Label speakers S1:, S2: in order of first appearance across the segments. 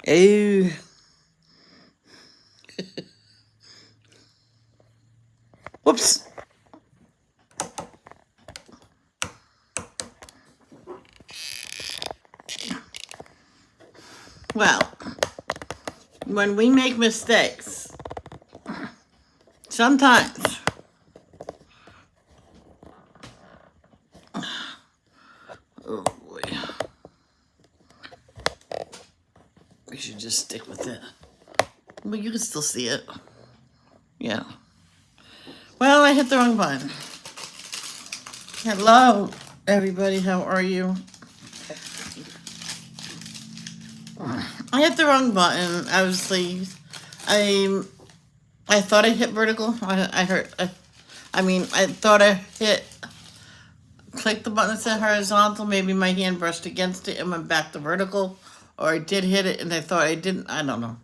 S1: Oh. Whoops. Well, when we make mistakes, sometimes oh boy, we should just stick with it. But you can still see it. Yeah. Well, I hit the wrong button. Hello, everybody. How are you? I hit the wrong button. Obviously, I I thought I hit vertical. I heard. I thought I hit. Clicked the button that said horizontal. Maybe my hand brushed against it and went back to vertical, or I did hit it and I thought I didn't. I don't know.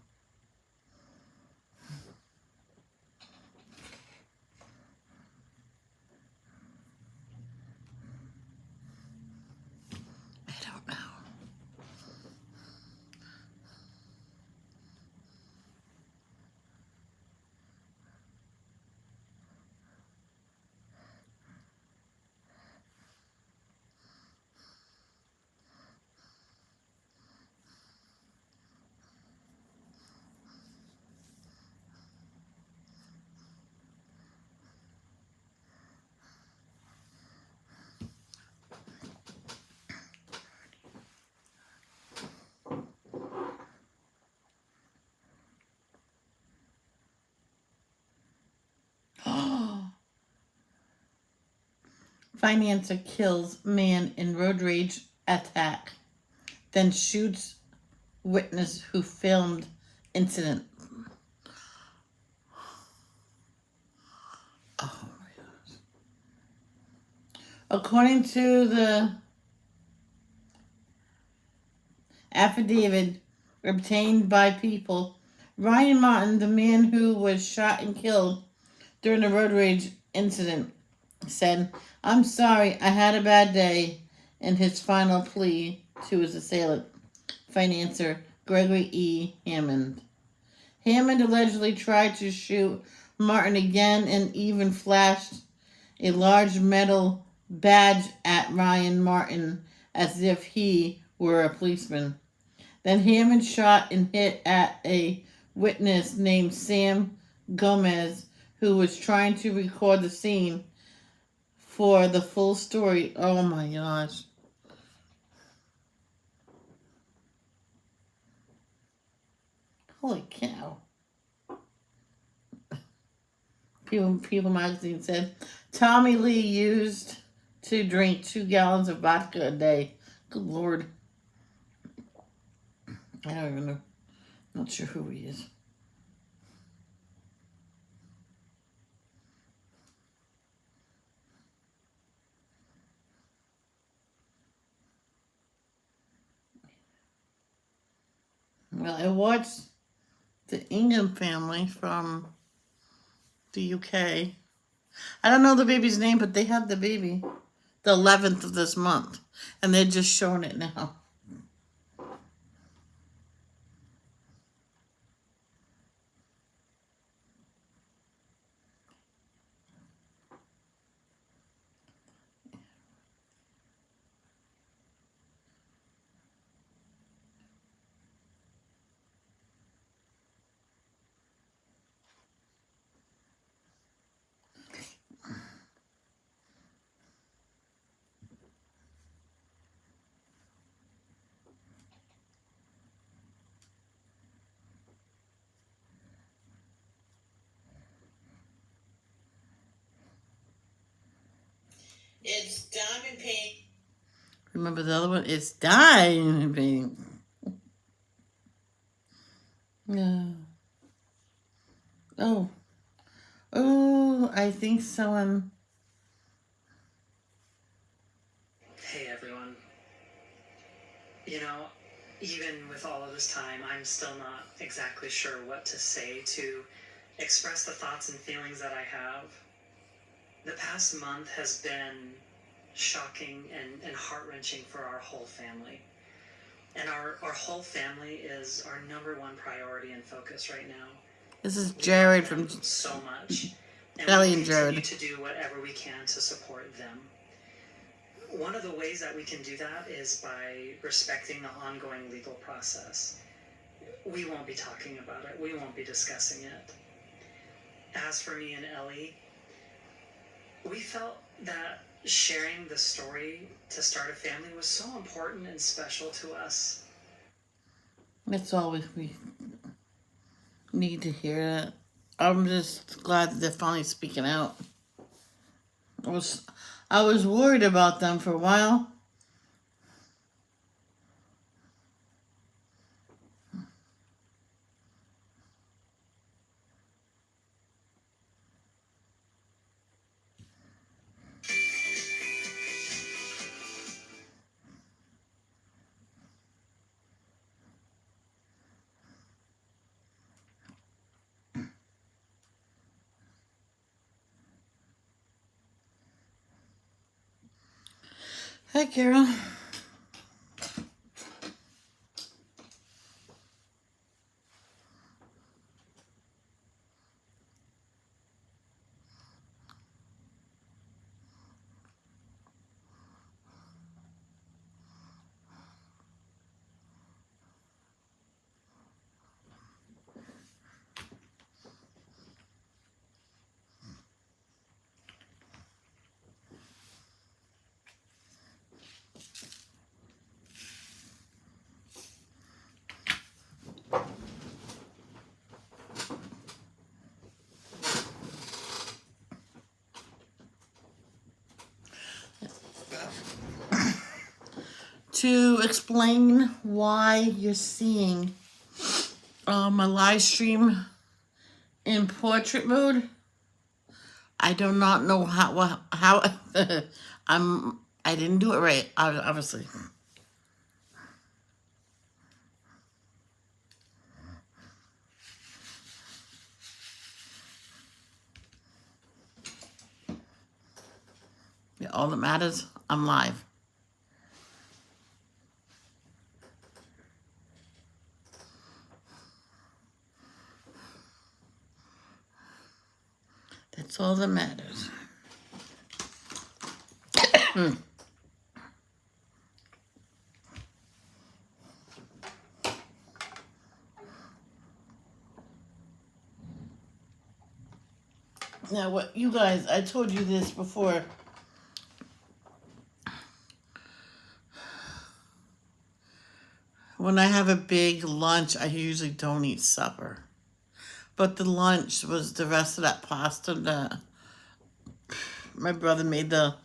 S1: I don't know. Financer kills man in road rage attack, then shoots witness who filmed incident. Oh my gosh. According to the affidavit obtained by People, Ryan Martin, the man who was shot and killed during the road rage incident, said, "I'm sorry, I had a bad day," in his final plea to his assailant, financier Gregory E. Hammond. Hammond allegedly tried to shoot Martin again and even flashed a large metal badge at Ryan Martin as if he were a policeman. Then Hammond shot and hit at a witness named Sam Gomez, who was trying to record the scene for the full story. Oh my gosh. Holy cow. People magazine said Tommy Lee used to drink 2 gallons of vodka a day. Good lord. I don't even know. Not sure who he is. Well, I watched the Ingham family from the UK. I don't know the baby's name, but they had the baby the 11th of this month, and they're just showing it now. It's diamond pink. Remember the other one? It's diamond pink. No. Oh. Oh, I think someone.
S2: Hey everyone. You know, even with all of this time, I'm still not exactly sure what to say to express the thoughts and feelings that I have. The past month has been shocking and heart-wrenching for our whole family. And our whole family is our number one priority and focus right now.
S1: This is
S2: We
S1: Jared
S2: love
S1: from
S2: them so much, and we
S1: Ellie
S2: will
S1: and
S2: continue
S1: Jared.
S2: to do whatever we can to support them. One of the ways that we can do that is by respecting the ongoing legal process. We won't be talking about it. We won't be discussing it. As for me and Ellie, we felt that sharing the story to start a family was so important and special to us.
S1: That's all we need to hear that. I'm just glad that they're finally speaking out. I was worried about them for a while. Hi, Carol. To explain why you're seeing my live stream in portrait mode, I do not know how I didn't do it right, obviously. Yeah, all that matters, I'm live. That's all that matters. Now, what you guys, I told you this before. When I have a big lunch, I usually don't eat supper. But the lunch was the rest of that pasta that my brother made, the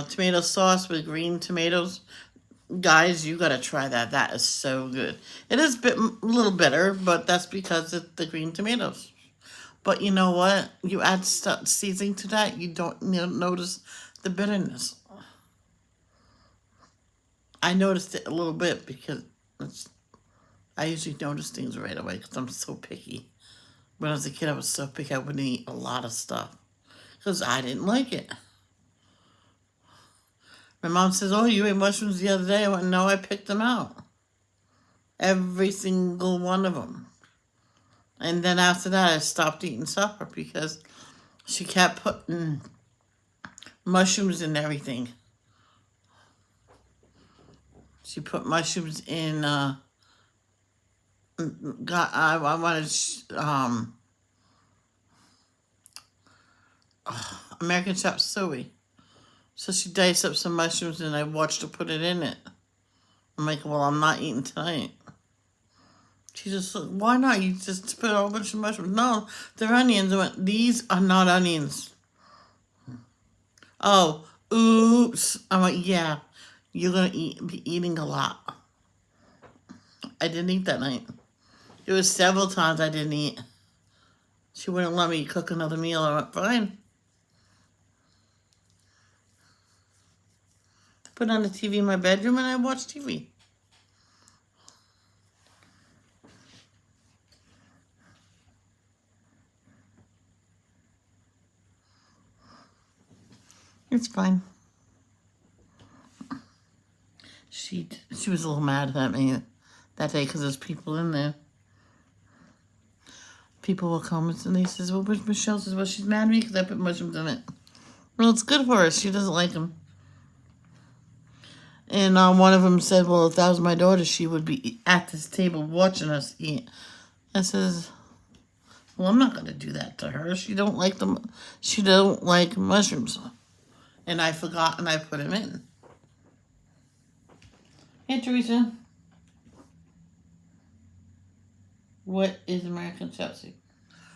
S1: tomato sauce with green tomatoes. Guys, you gotta try that. That is so good. It is a little bitter, but that's because of the green tomatoes. But you know what? You add seasoning to that, you don't notice the bitterness. I noticed it a little bit because I usually notice things right away because I'm so picky. When I was a kid, I was so picky I wouldn't eat a lot of stuff because I didn't like it. My mom says, "Oh, you ate mushrooms the other day." I went, "No, I picked them out. Every single one of them." And then after that, I stopped eating supper because she kept putting mushrooms in everything. She put mushrooms in. I wanted American chop suey. So she diced up some mushrooms and I watched her put it in it. I'm like, well, I'm not eating tonight. She just said, why not? You just put a whole bunch of mushrooms. No, they're onions. I went, these are not onions. Oh, oops. I went, yeah, you're going to be eating a lot. I didn't eat that night. It was several times I didn't eat. She wouldn't let me cook another meal. I went, fine. Put on the TV in my bedroom and I watched TV. It's fine. She She was a little mad at me that day because there's people in there. People will come and they says, well, Michelle says, well, she's mad at me because I put mushrooms in it. Well, it's good for her. She doesn't like them. And one of them said, well, if that was my daughter, she would be at this table watching us eat. I says, well, I'm not going to do that to her. She don't like them. She don't like mushrooms. And I forgot and I put them in. Hey, Teresa. What is American chop suey?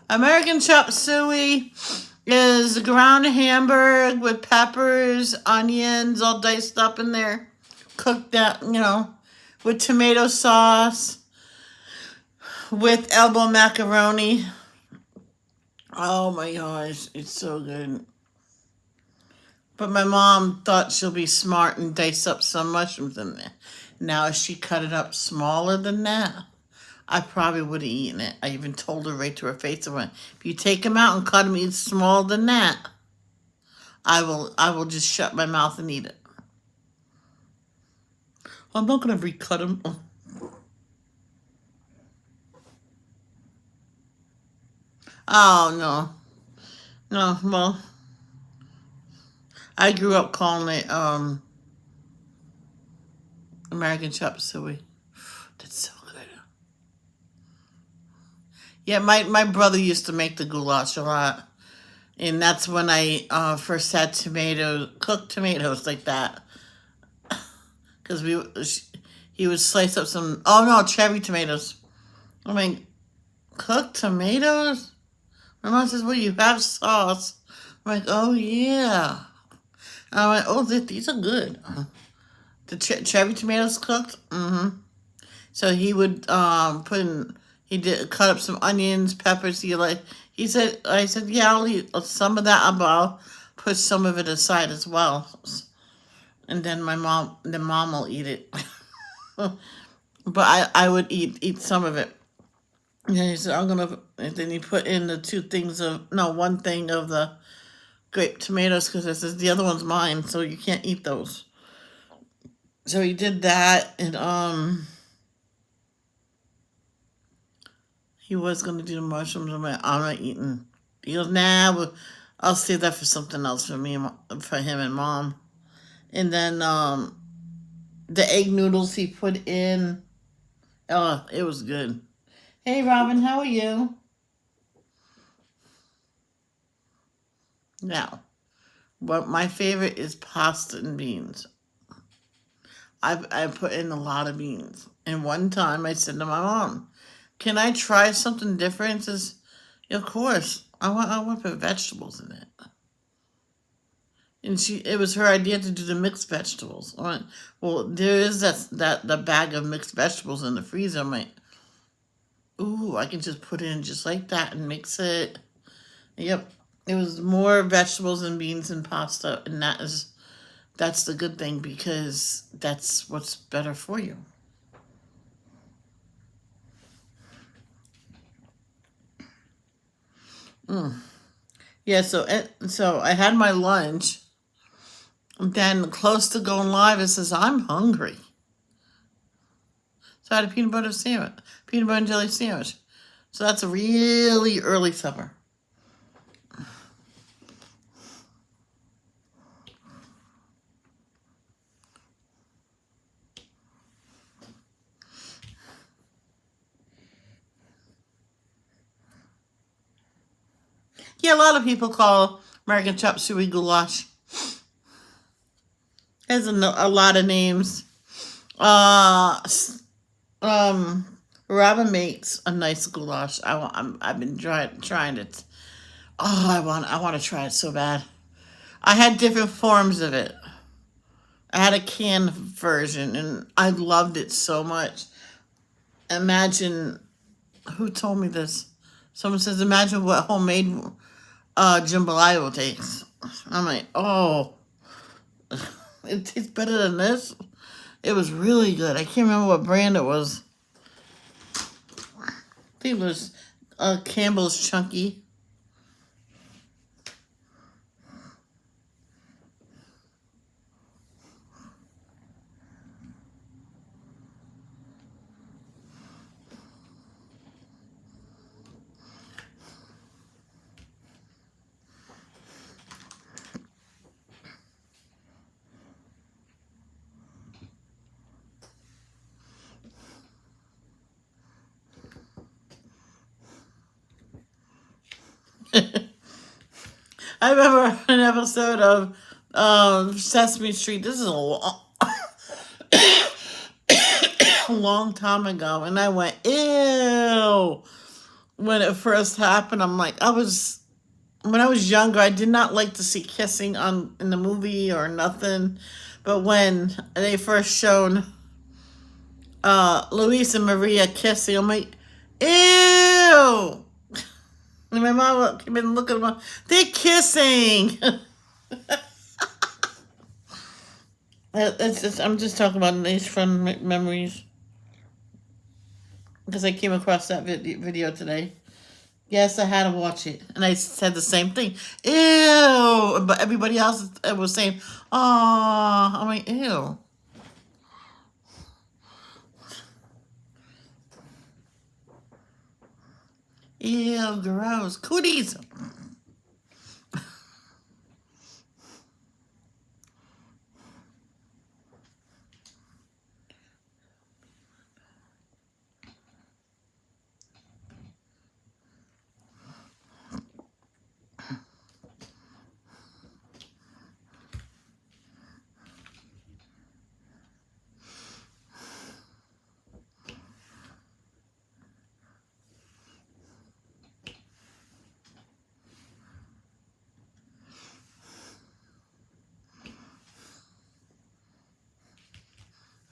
S1: American chop suey is ground hamburger with peppers, onions, all diced up in there. Cooked that, with tomato sauce, with elbow macaroni. Oh my gosh, it's so good. But my mom thought she'll be smart and dice up some mushrooms in there. Now, if she cut it up smaller than that, I probably would have eaten it. I even told her right to her face, I went, if you take them out and cut them even smaller than that, I will just shut my mouth and eat it. I'm not going to recut them. Oh, no. No, well, I grew up calling it American chop suey. That's so good. Yeah, my brother used to make the goulash a lot. And that's when I first had cooked tomatoes like that. Because he would slice up some, cherry tomatoes. I mean, cooked tomatoes? My mom says, well, you have sauce. I'm like, oh, yeah. I went, oh, these are good. The cherry tomatoes cooked? Mm-hmm. So he would cut up some onions, peppers. I said, yeah, I'll eat some of that, but I'll put some of it aside as well. And then mom will eat it. But I would eat some of it. And he said, and then he put in one thing of the grape tomatoes, because it says the other one's mine, so you can't eat those. So he did that, and he was going to do the mushrooms. I'm not eating. He goes, nah, I'll save that for something else for him and Mom. And then the egg noodles he put in, it was good. Hey, Robin, how are you? Now, my favorite is pasta and beans. I put in a lot of beans. And one time I said to my mom, can I try something different? She says, of course. I want to put vegetables in it. And it was her idea to do the mixed vegetables. I went, well, there is the bag of mixed vegetables in the freezer. I'm like, ooh, I can just put it in just like that and mix it. Yep. It was more vegetables and beans and pasta, and that's the good thing, because that's what's better for you. Yeah, so I had my lunch. Then close to going live, it says, I'm hungry. So I had a peanut butter and jelly sandwich. So that's a really early supper. Yeah, a lot of people call American chop suey goulash. There's a lot of names. Robin makes a nice goulash. I've been trying it. Oh, I want to try it so bad. I had different forms of it. I had a canned version, and I loved it so much. Imagine, who told me this? Someone says, imagine what homemade jambalaya takes. I'm like, oh, it tastes better than this. It was really good. I can't remember what brand it was. I think it was Campbell's Chunky. I remember an episode of Sesame Street. This is a long time ago, and I went, ew. When it first happened, when I was younger, I did not like to see kissing in the movie or nothing. But when they first shown Luis and Maria kissing, I'm like, ew. And my mom came in and looked at them, they're kissing. I'm just talking about these fun memories because I came across that video today. Yes, I had to watch it, and I said the same thing. Ew, but everybody else was saying, "Aw," I'm like, "Ew." Ew, gross. Cooties.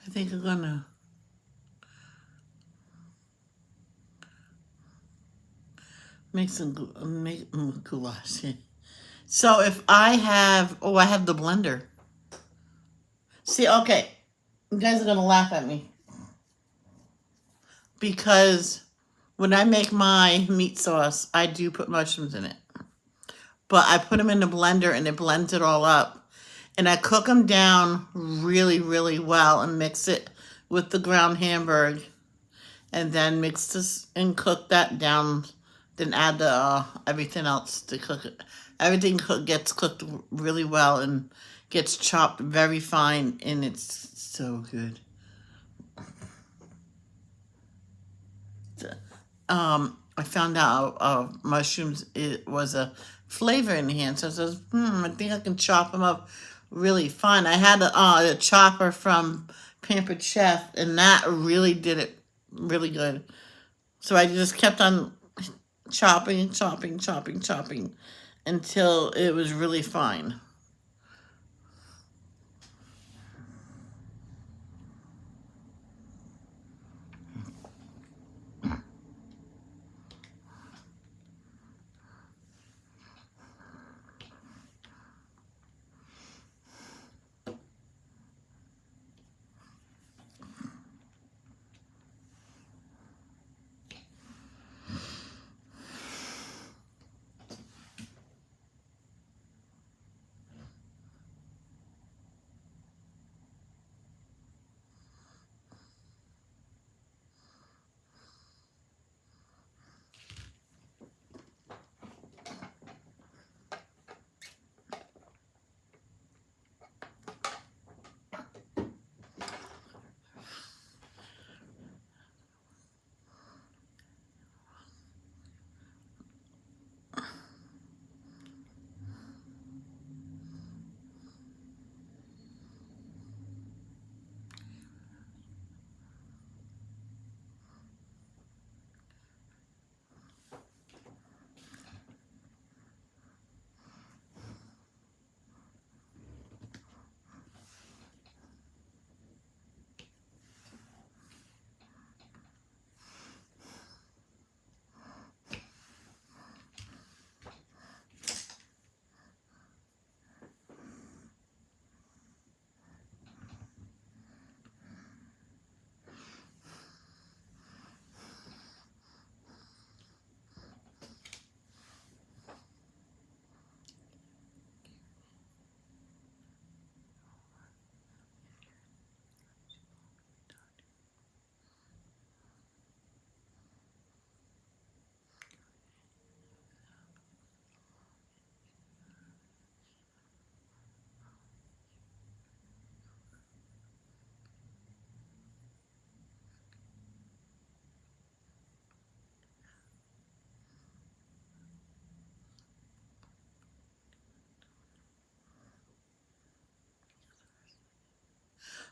S1: I think I'm gonna make goulash. So if I have the blender. See, okay, you guys are gonna laugh at me because when I make my meat sauce, I do put mushrooms in it, but I put them in the blender and it blends it all up, and I cook them down really, really well and mix it with the ground hamburg, and then mix this and cook that down. Then add the everything else to cook it. Everything gets cooked really well and gets chopped very fine, and it's so good. I found out mushrooms it was a flavor enhancer. So I says, I think I can chop them up really fine. I had a chopper from Pampered Chef, and that really did it really good. So I just kept on chopping, chopping, chopping, chopping until it was really fine.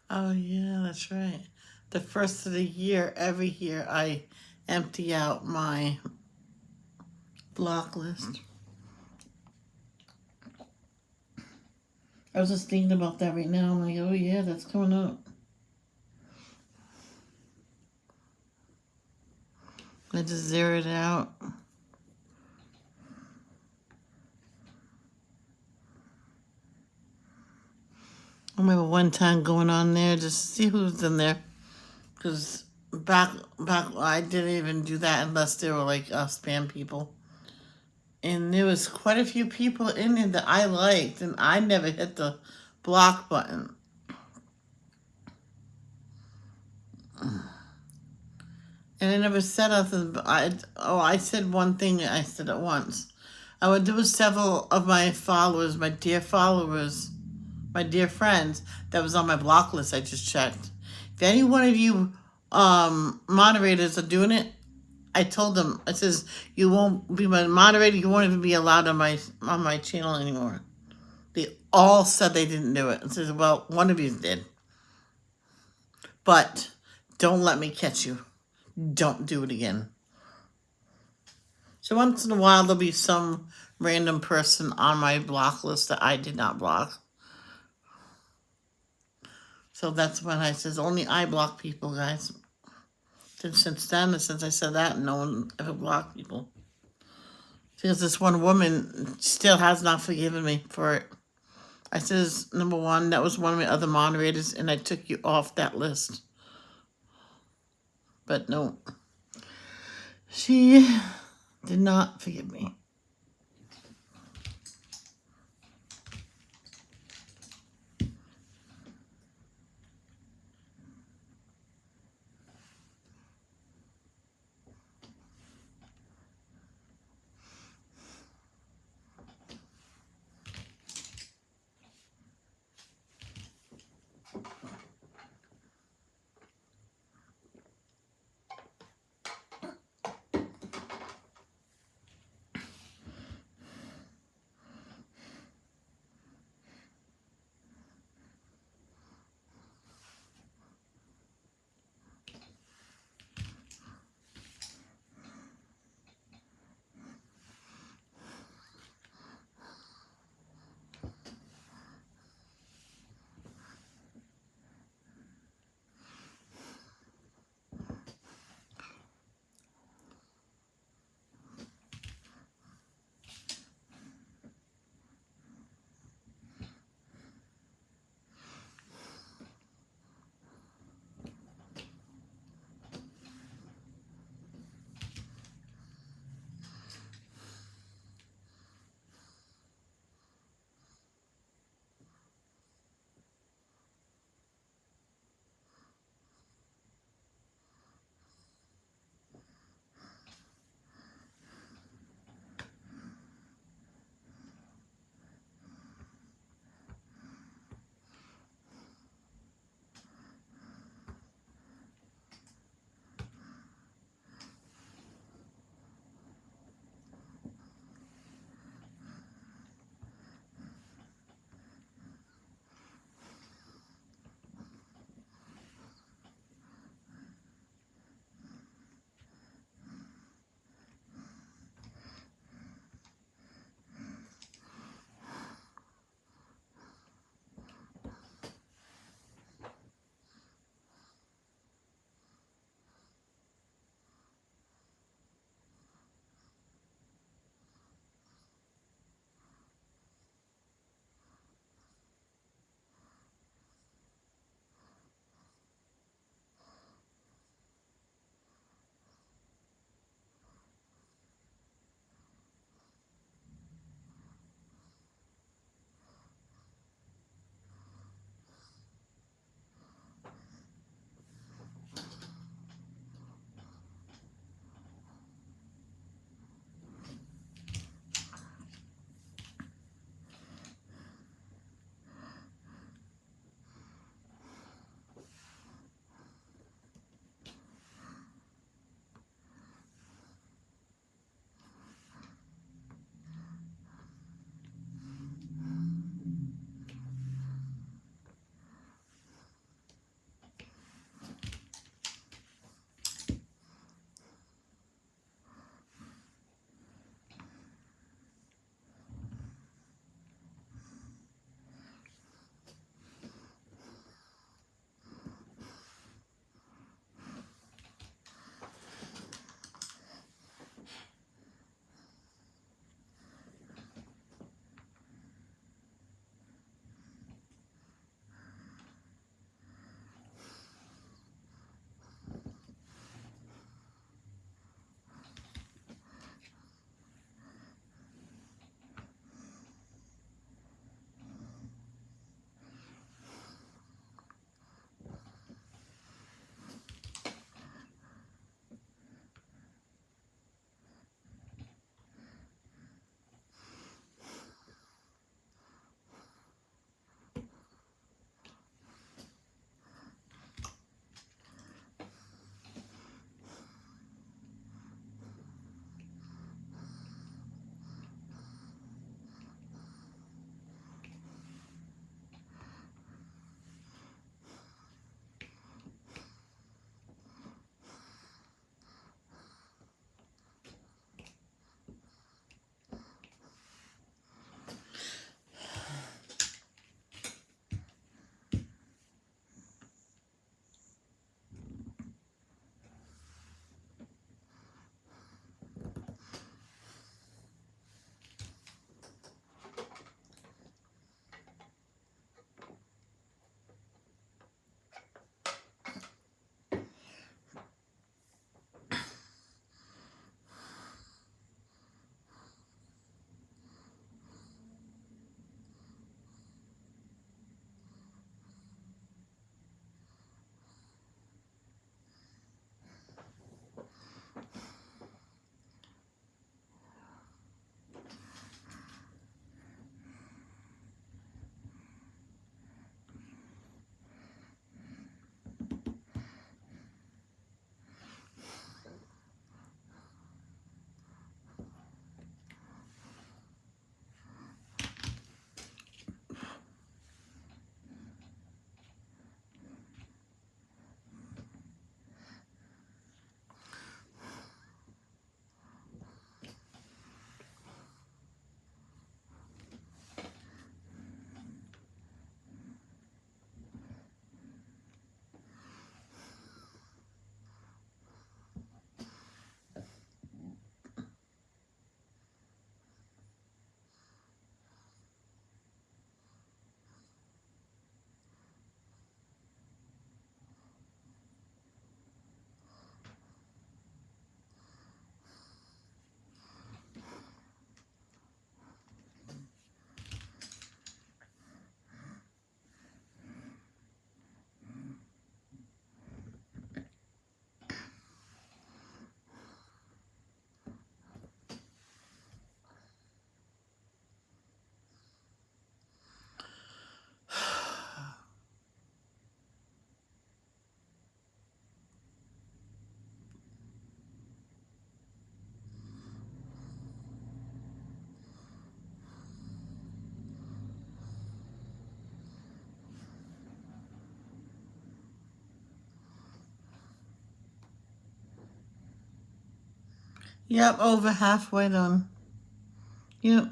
S1: Oh, yeah, that's right. The first of the year, every year, I empty out my block list. I was just thinking about that right now. I'm like, oh, yeah, that's coming up. I just zero it out. I remember one time going on there just to see who's in there. Because back, I didn't even do that unless they were like spam people. And there was quite a few people in there that I liked, and I never hit the block button. And I never said nothing. But I said one thing. I said it once. There was several of my followers, my dear followers, my dear friends that was on my block list. I just checked. If any one of you moderators are doing it, I told them. I says you won't be my moderator. You won't even be allowed on my channel anymore. They all said they didn't do it. I says, well, one of you did, but don't let me catch you. Don't do it again. So once in a while there'll be some random person on my block list that I did not block. So that's when I says only I block people, guys. Since then, since I said that, no one ever blocked people. Because this one woman still has not forgiven me for it. I says, number one, that was one of my other moderators, and I took you off that list. But no, she did not forgive me. Yep, over halfway done. Yep.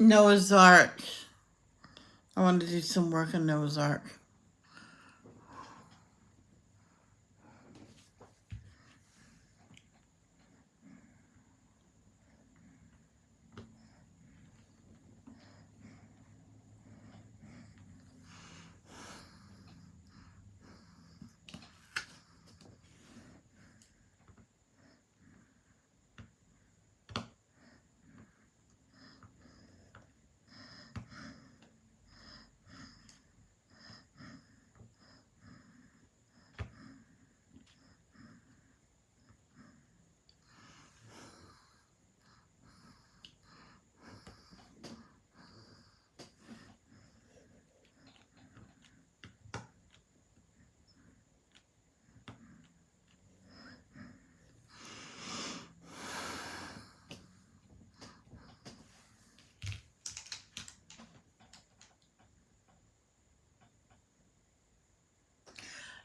S1: Noah's Ark. I want to do some work on Noah's Ark.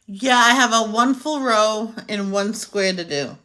S1: Yeah, I have a one full row and one square to do.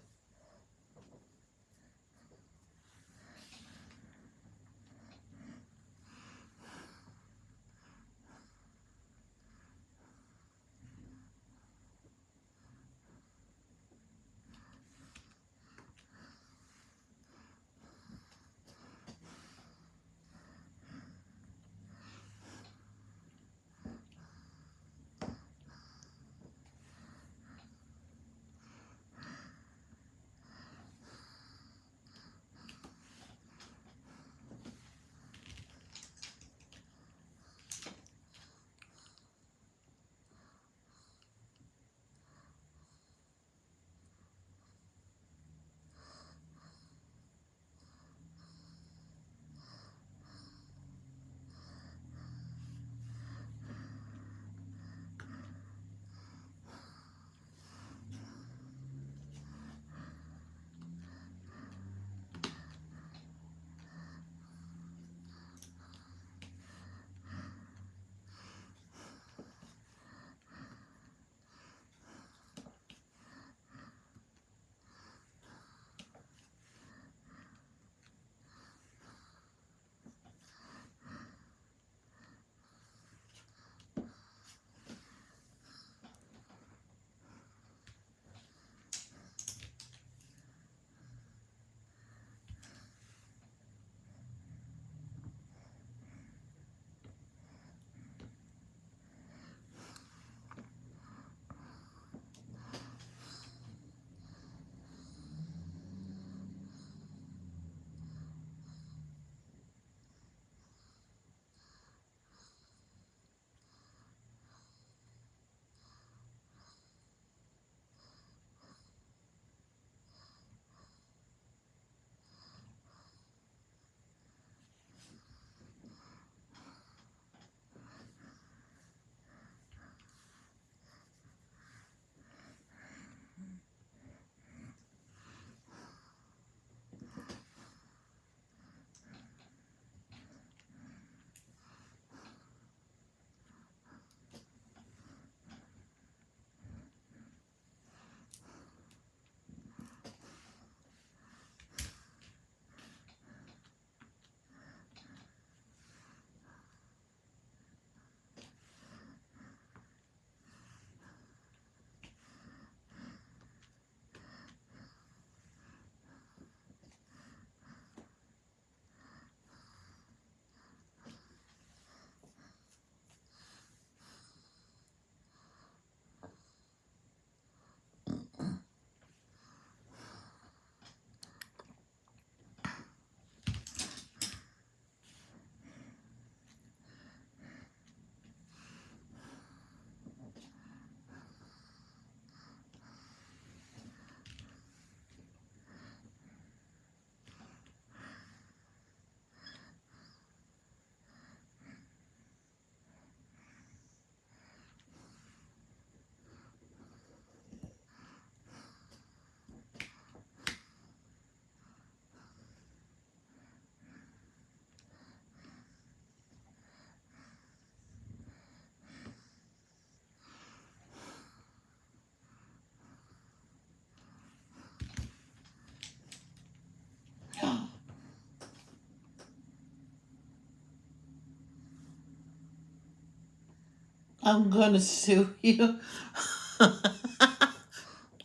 S1: I'm gonna sue you.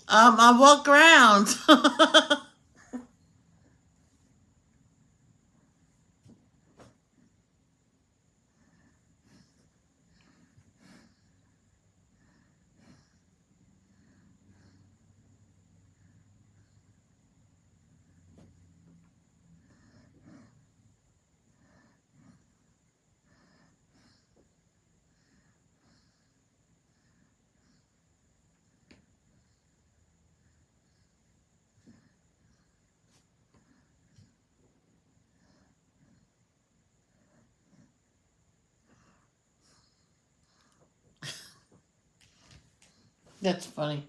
S1: I walk around. That's funny.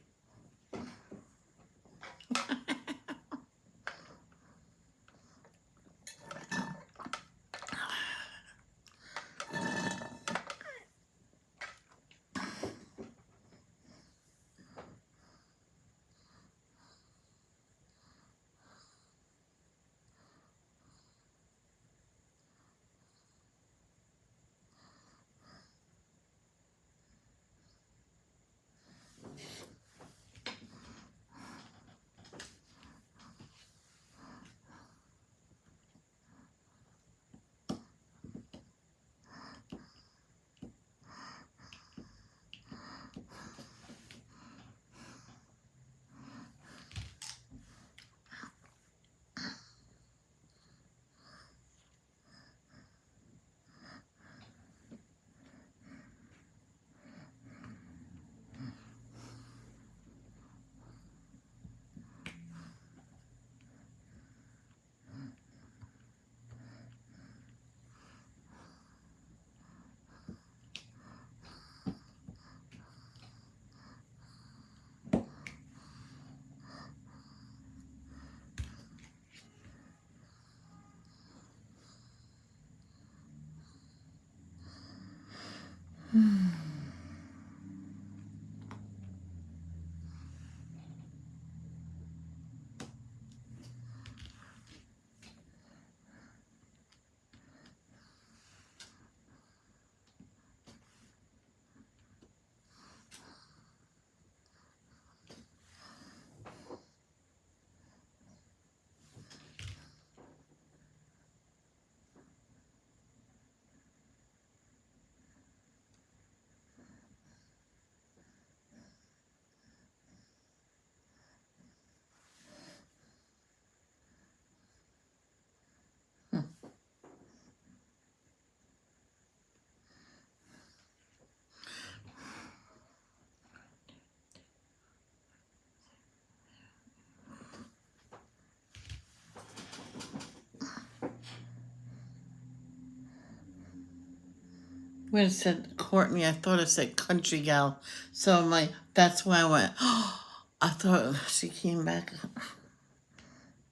S1: When it said Courtney, I thought it said country gal. So I'm like, that's why I went, oh, I thought she came back.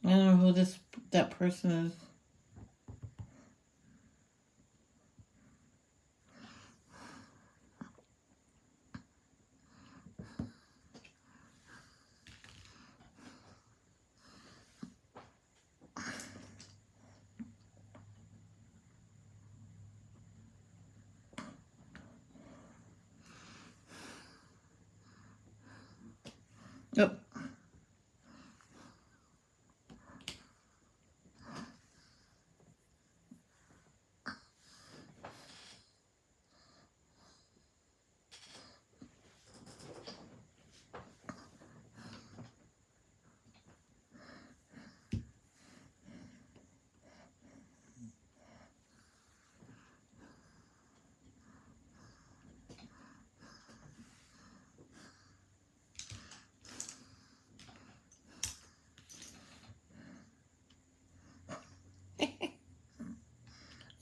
S1: I don't know who that person is. Yep.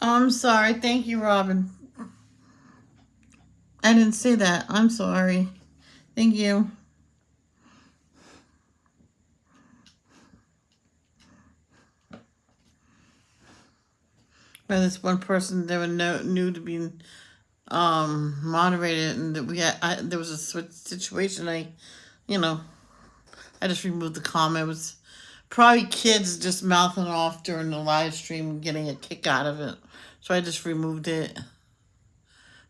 S1: I'm sorry. Thank you, Robin. I didn't say that. I'm sorry. Thank you. Well, this one person they were new to be moderated, and that there was a situation. You know, I just removed the comment. It was probably kids just mouthing off during the live stream and getting a kick out of it. So I just removed it.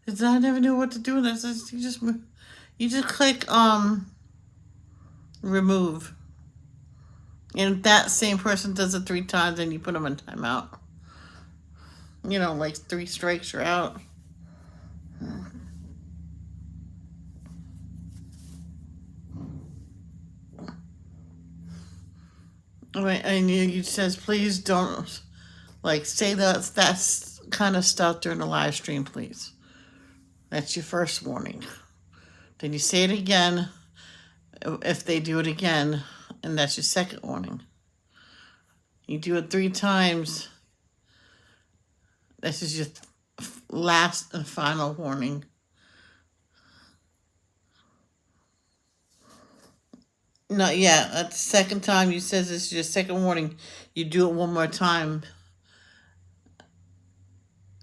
S1: Because I never knew what to do with this. You just click remove. And if that same person does it 3 times, then you put them in timeout. Like 3 strikes, you're out. Right, and you says please don't say that's kind of stuff during the live stream, please. That's your first warning. Then you say it again if they do it again, and that's your second warning. You do it 3 times. This is your last and final warning. Not yet. At the second time, you says this is your second warning. You do it one more time.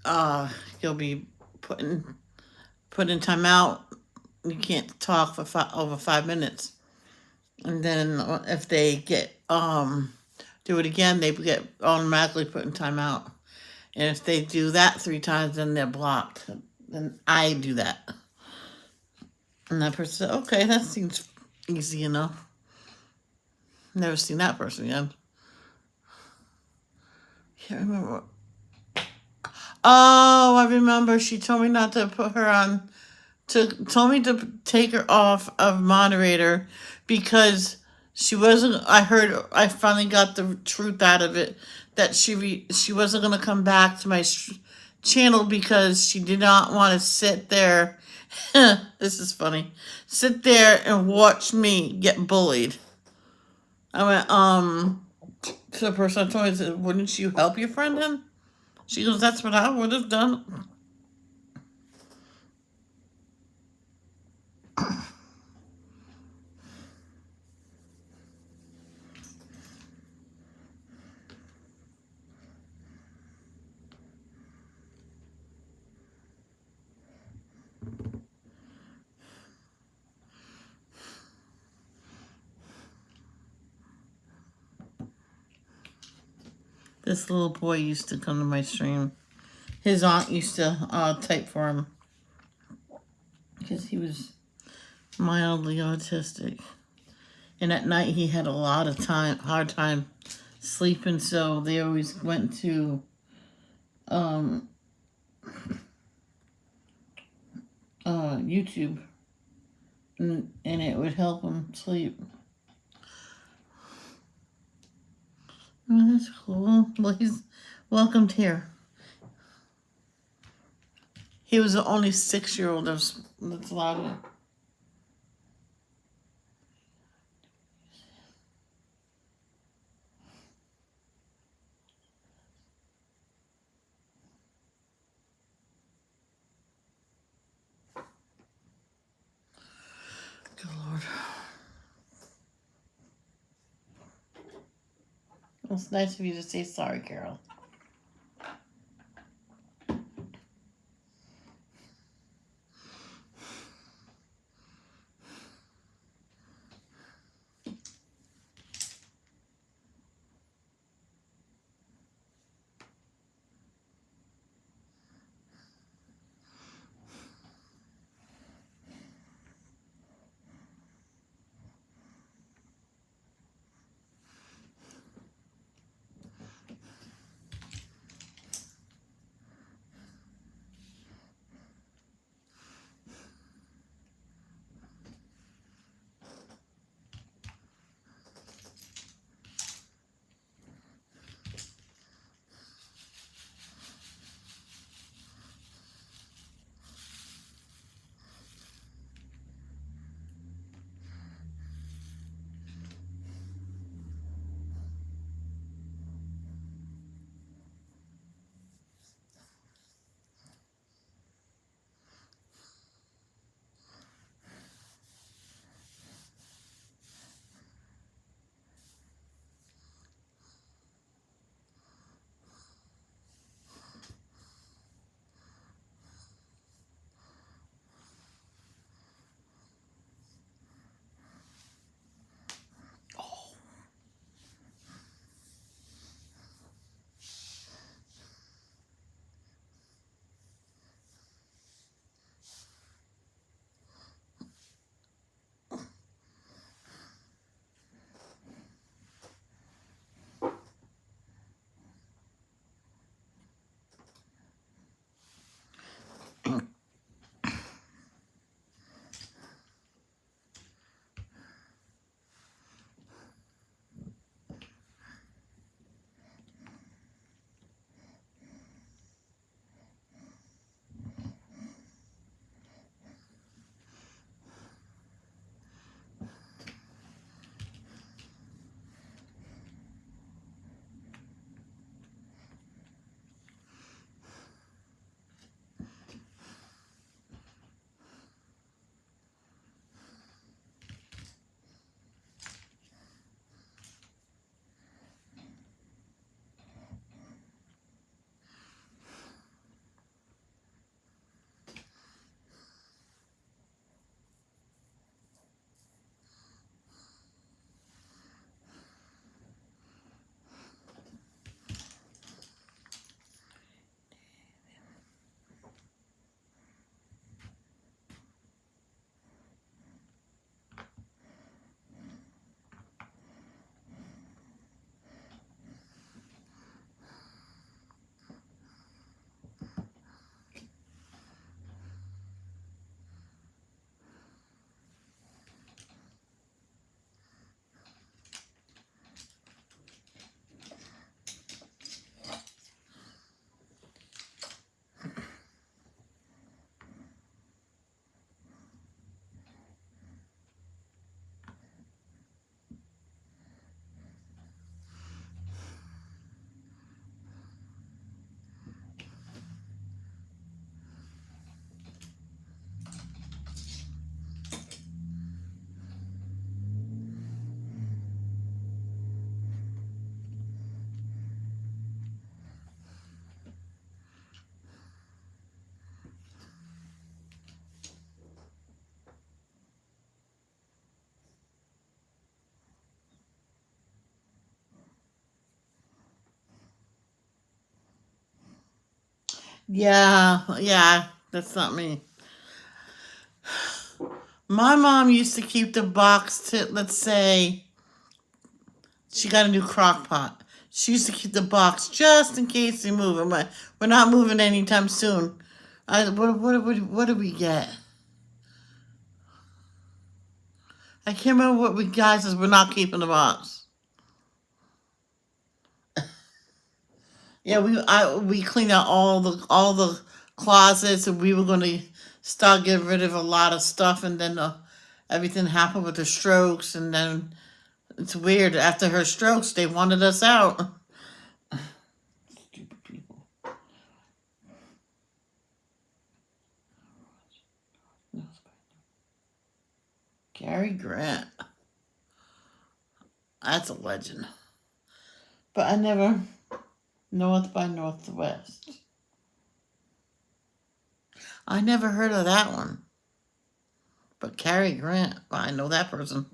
S1: You'll be put in timeout. You can't talk for over 5 minutes. And then if they get do it again, they get automatically put in timeout. And if they do that 3 times, then they're blocked. Then I do that. And that person said, okay, that seems easy enough. Never seen that person again. Can't remember. Oh, I remember. She told me not to put her on. Told me to take her off of moderator because she wasn't. I finally got the truth out of it that she wasn't gonna come back to my channel because she did not want to sit there. This is funny. Sit there and watch me get bullied. I went to the person I told me, I said, wouldn't you help your friend then? She goes, that's what I would have done. This little boy used to come to my stream. His aunt used to type for him because he was mildly autistic. And at night he had a lot of hard time sleeping, so they always went to YouTube, and it would help him sleep. Oh, that's cool. Well, he's welcomed here. He was the only 6-year-old that's allowed. Good Lord. It's nice of you to say sorry, Carol. Yeah, that's not me. My mom used to keep the box to, let's say, she got a new crock pot. She used to keep the box just in case we move. We're not moving anytime soon. What did we get? I can't remember what we got. Says we're not keeping the box. Yeah, we cleaned out all the closets, and we were going to start getting rid of a lot of stuff, and then everything happened with the strokes, and then it's weird. After her strokes, they wanted us out. Stupid people. Cary Grant. That's a legend. But I never North by Northwest. I never heard of that one. But Cary Grant, I know that person.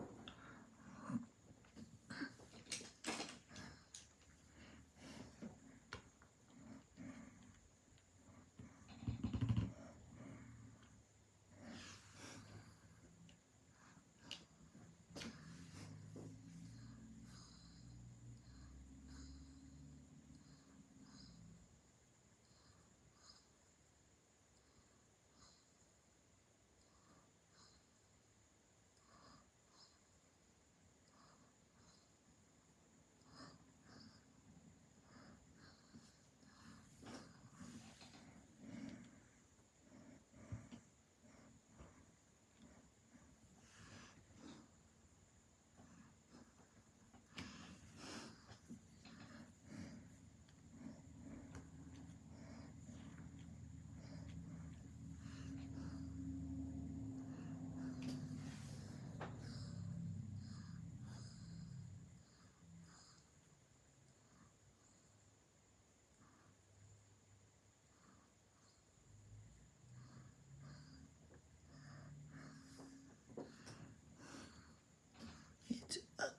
S1: It's ugly.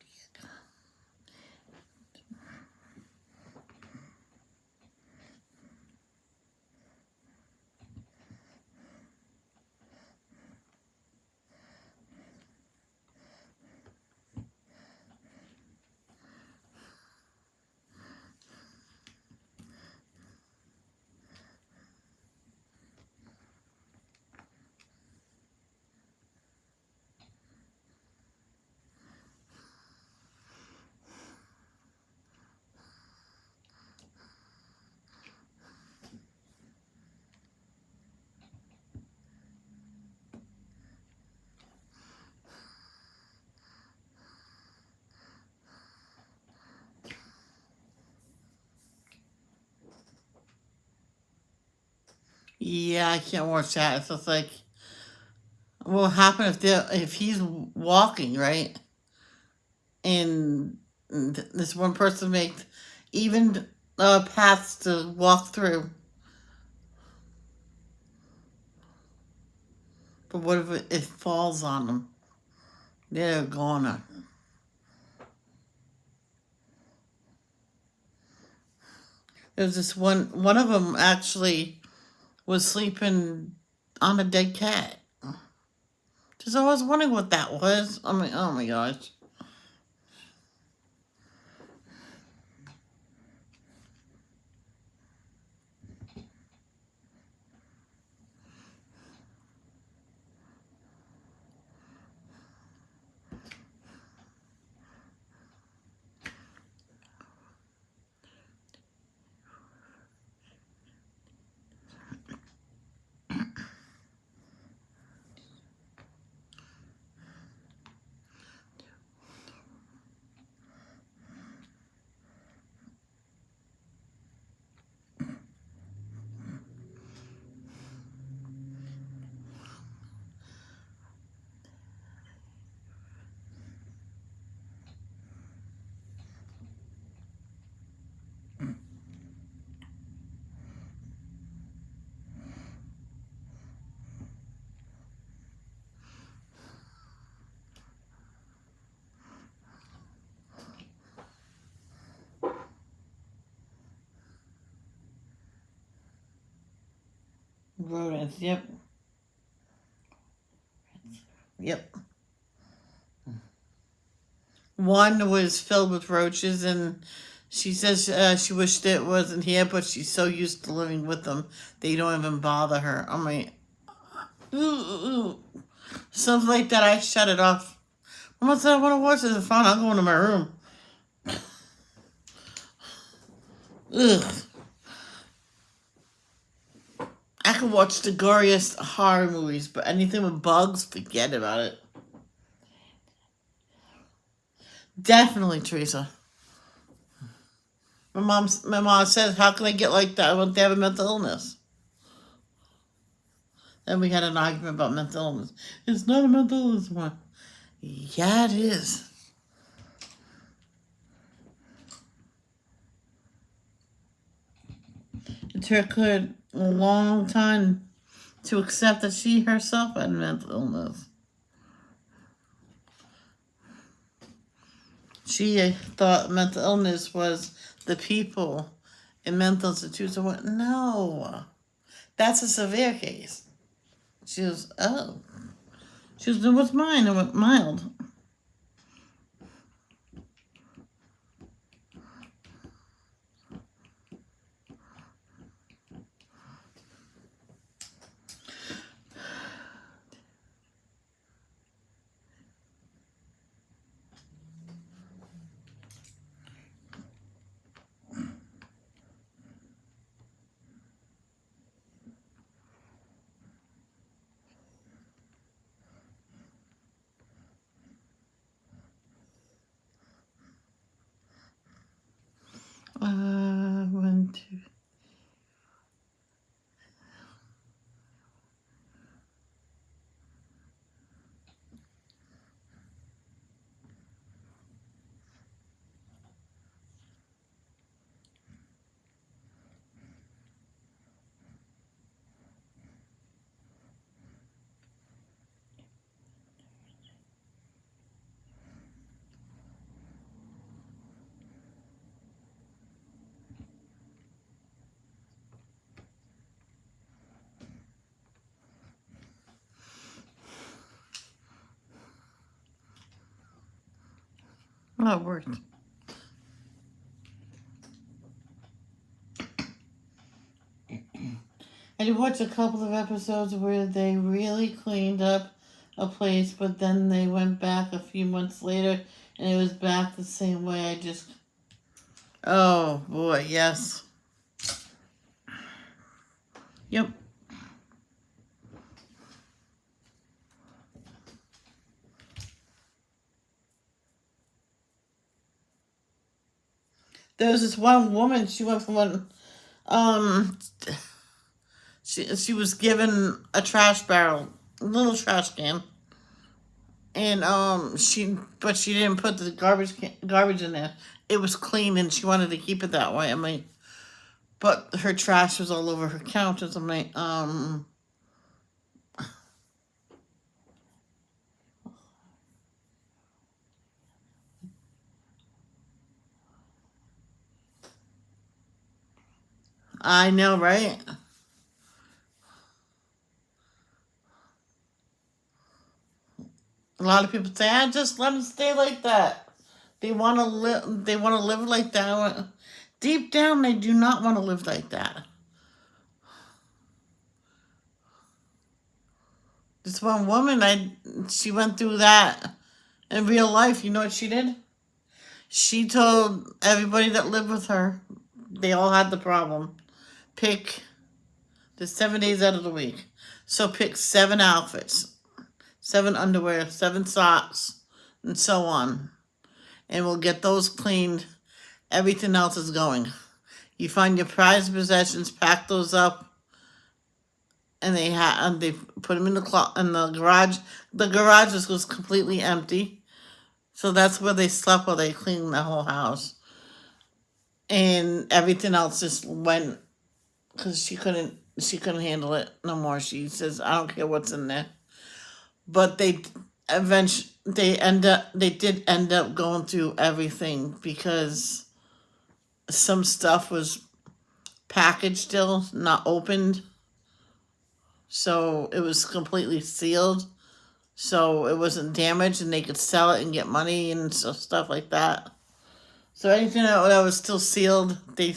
S1: Yeah, I can't watch that. It's just like, what will happen if he's walking, right? And this one person makes even paths to walk through. But what if it falls on them? They're gonna. There's this one of them actually was sleeping on a dead cat. Just always wondering what that was. I mean, oh my gosh. rodents. Yep. Yep. One was filled with roaches, and she says she wished it wasn't here, but she's so used to living with them, they don't even bother her. I'm like, ooh, ooh. Something like that, I shut it off. I'm not saying I want to watch this. It's fine. I'll go into my room. Ugh. I can watch the goriest horror movies, but anything with bugs, forget about it. Definitely, Teresa. My mom says, "How can I get like that when they have a mental illness?" Then we had an argument about mental illness. It's not a mental illness one. Yeah, it is. It took her a long time to accept that she herself had mental illness. She thought mental illness was the people in mental institutes. I went, no, that's a severe case. She was, oh. She was, what's mine? I went, mild. One, two. Oh, it worked. I did watch a couple of episodes where they really cleaned up a place, but then they went back a few months later and it was back the same way. I just. Oh, boy, yes. Yep. There was this one woman, she went from one. Um, she was given a trash barrel, a little trash can, and she didn't put the garbage in there. It was clean, and she wanted to keep it that way. I mean, but her trash was all over her counters. I'm like, I know, right? A lot of people say, "I just let them stay like that." They want to live. They want to live like that. Deep down, they do not want to live like that. This one woman, she went through that in real life. You know what she did? She told everybody that lived with her, they all had the problem. Pick the 7 days out of the week. So pick 7 outfits, 7 underwear, 7 socks, and so on. And we'll get those cleaned. Everything else is going. You find your prized possessions, pack those up, and they put them in the garage. The garage was completely empty, so that's where they slept while they cleaned the whole house. And everything else just went because she couldn't handle it no more. She says, "I don't care what's in there." But they did end up going through everything because some stuff was packaged still, not opened. so it was completely sealed, so it wasn't damaged, and they could sell it and get money and stuff like that. So anything that was still sealed, they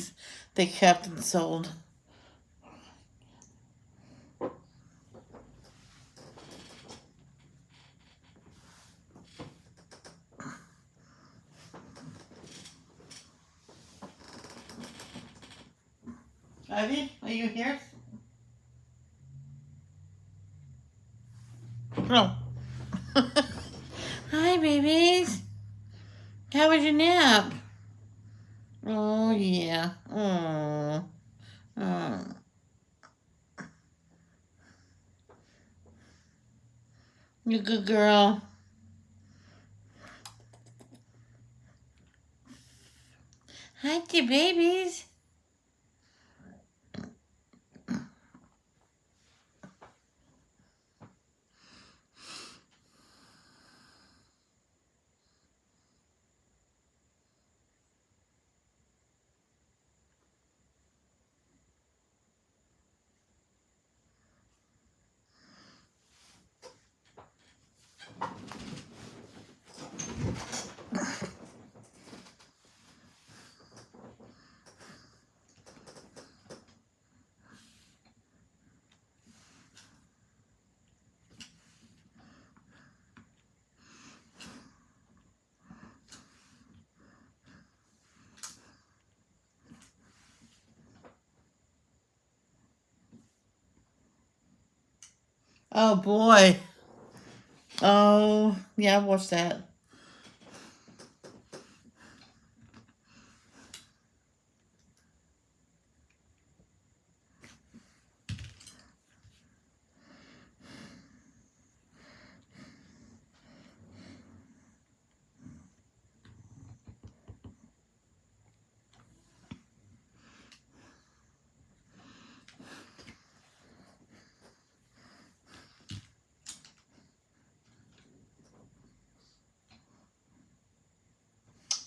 S1: kept and sold. Ivy, are you here? No. Hi, babies. How was your nap? Oh yeah. Oh. Oh. You good girl. Hi, dear babies. Oh boy. Oh yeah, I watched that.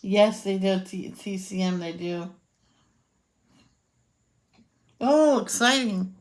S1: Yes, they do. TCM, they do. Oh, exciting.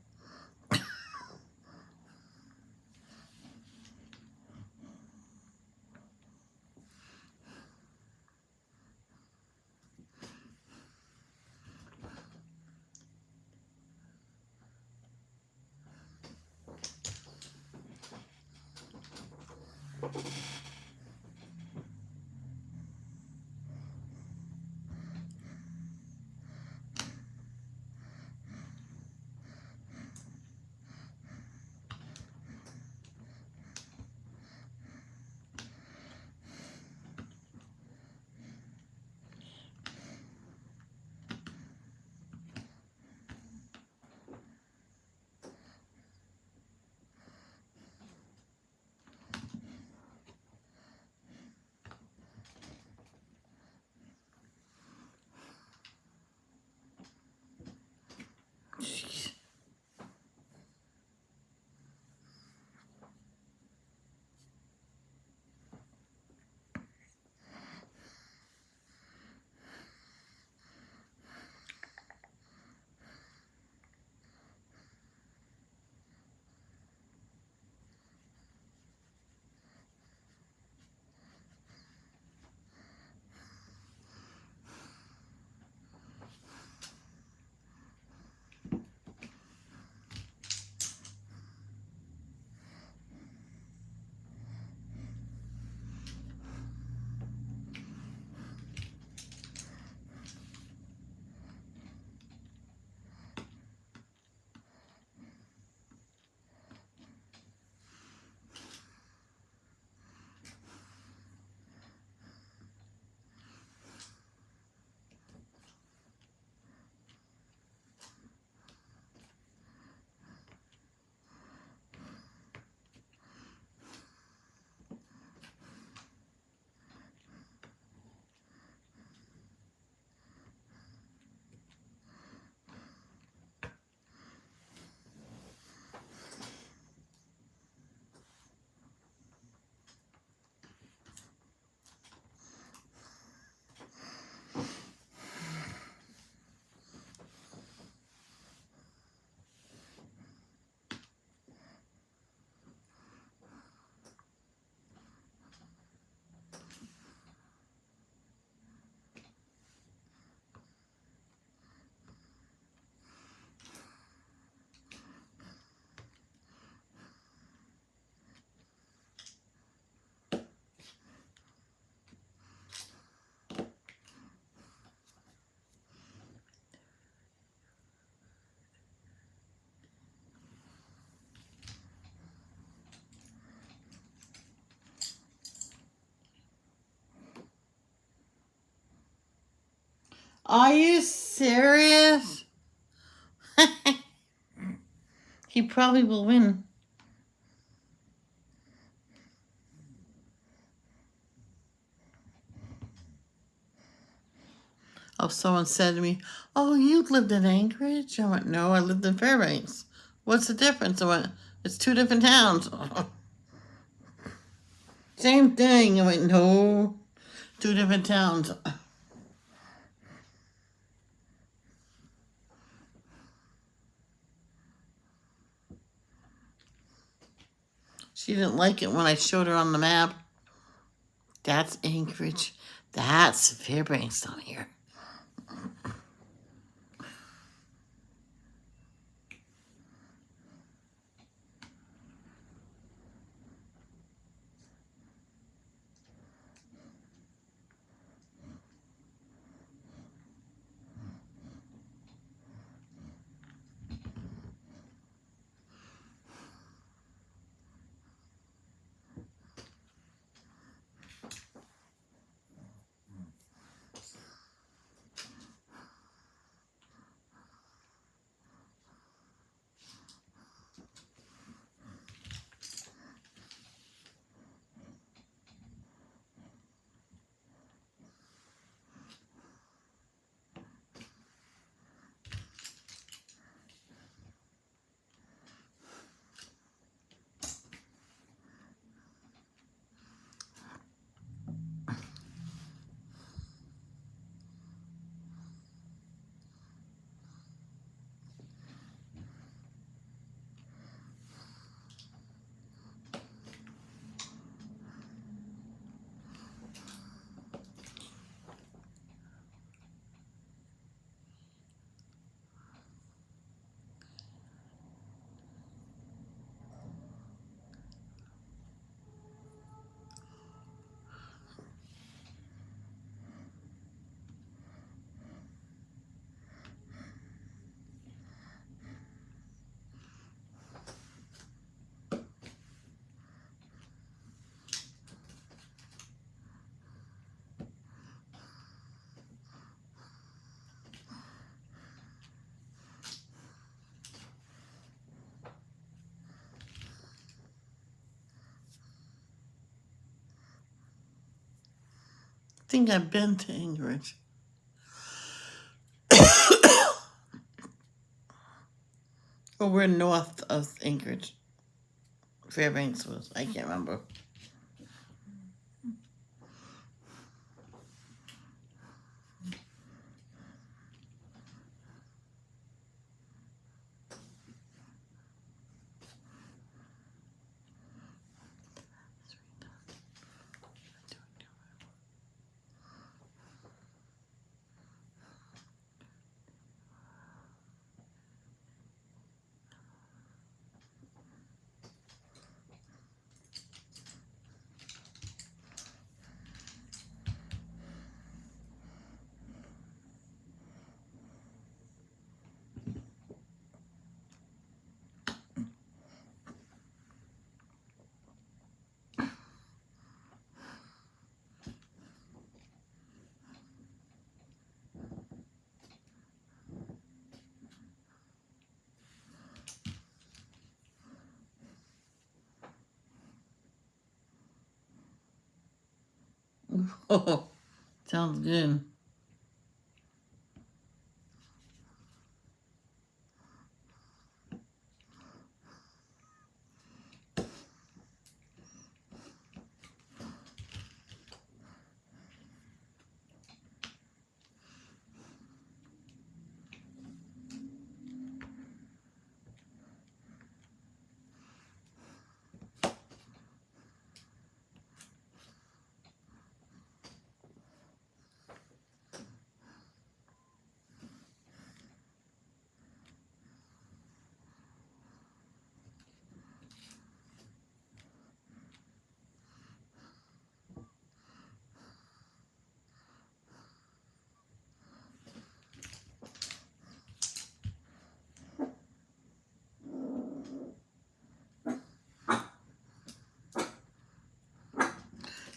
S1: Are you serious? He probably will win. Oh, someone said to me, "Oh, you lived in Anchorage?" I went, "No, I lived in Fairbanks." What's the difference? I went, "It's two different towns." Same thing. I went, "No, two different towns." She didn't like it when I showed her on the map. That's Anchorage. That's Fairbanks down here. I think I've been to Anchorage. Well, we're north of Anchorage. Fairbanks was. I can't remember. Oh, sounds good.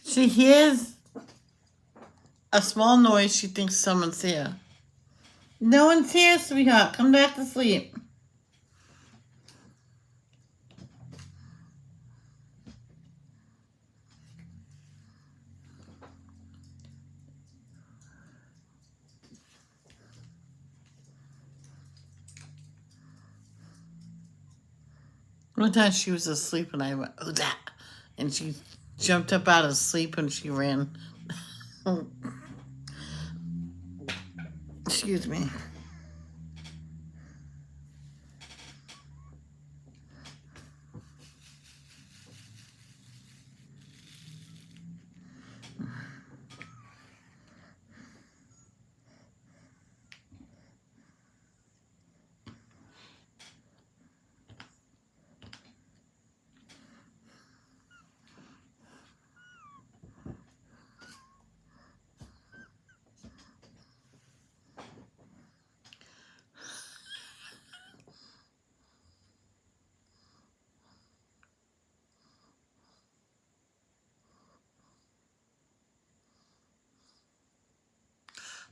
S1: She hears a small noise. She thinks someone's here. No one's here, sweetheart. Come back to sleep. One time she was asleep and I went, oh, that. And she jumped up out of sleep and she ran. Excuse me.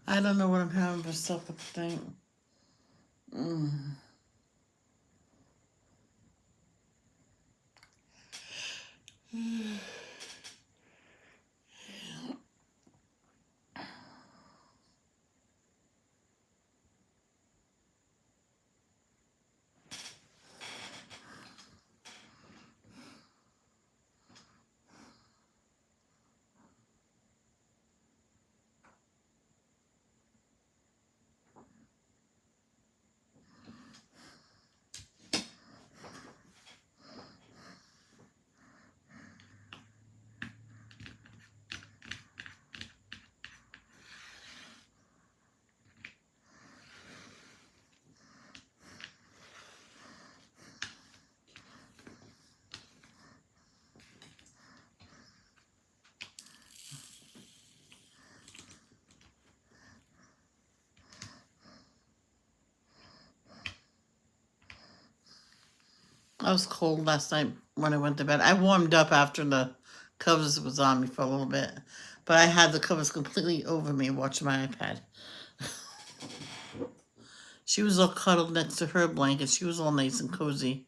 S1: I don't know what I'm having for supper today. Mm. I was cold last night when I went to bed. I warmed up after the covers was on me for a little bit, but I had the covers completely over me watching my iPad. She was all cuddled next to her blanket. She was all nice and cozy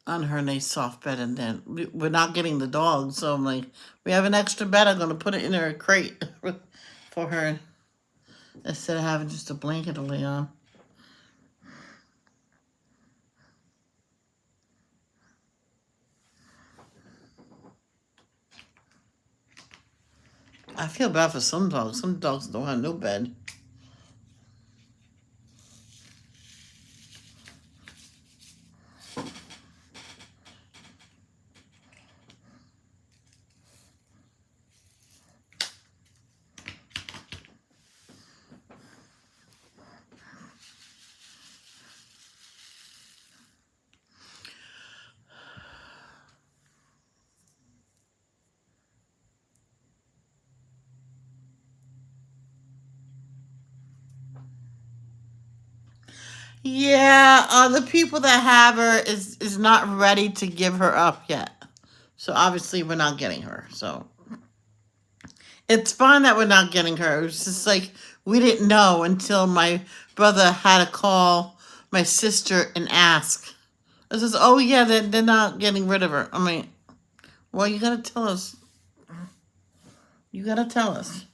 S1: on her nice soft bed. And then we're not getting the dog, so I'm like, we have an extra bed. I'm gonna put it in her crate for her instead of having just a blanket to lay on. I feel bad for some dogs. Some dogs don't have no bed. Yeah, the people that have her is not ready to give her up yet. So obviously we're not getting her. So it's fine that we're not getting her. It's just like we didn't know until my brother had to call my sister and ask. It says, oh yeah, they're not getting rid of her. I mean, well, you gotta tell us. You gotta tell us.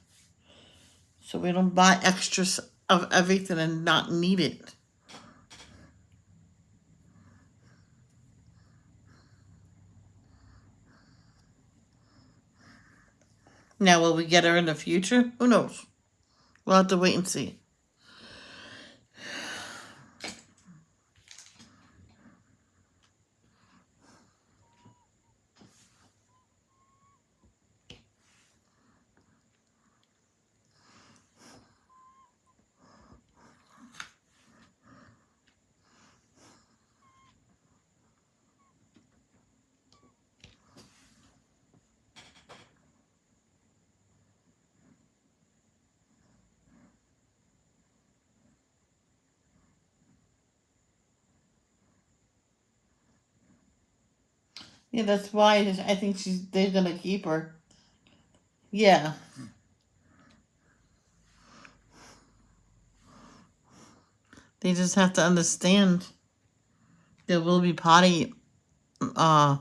S1: So we don't buy extras of everything and not need it. Now, will we get her in the future? Who knows? We'll have to wait and see. Yeah, that's why I think they're gonna keep her. Yeah. They just have to understand there will be potty, uh,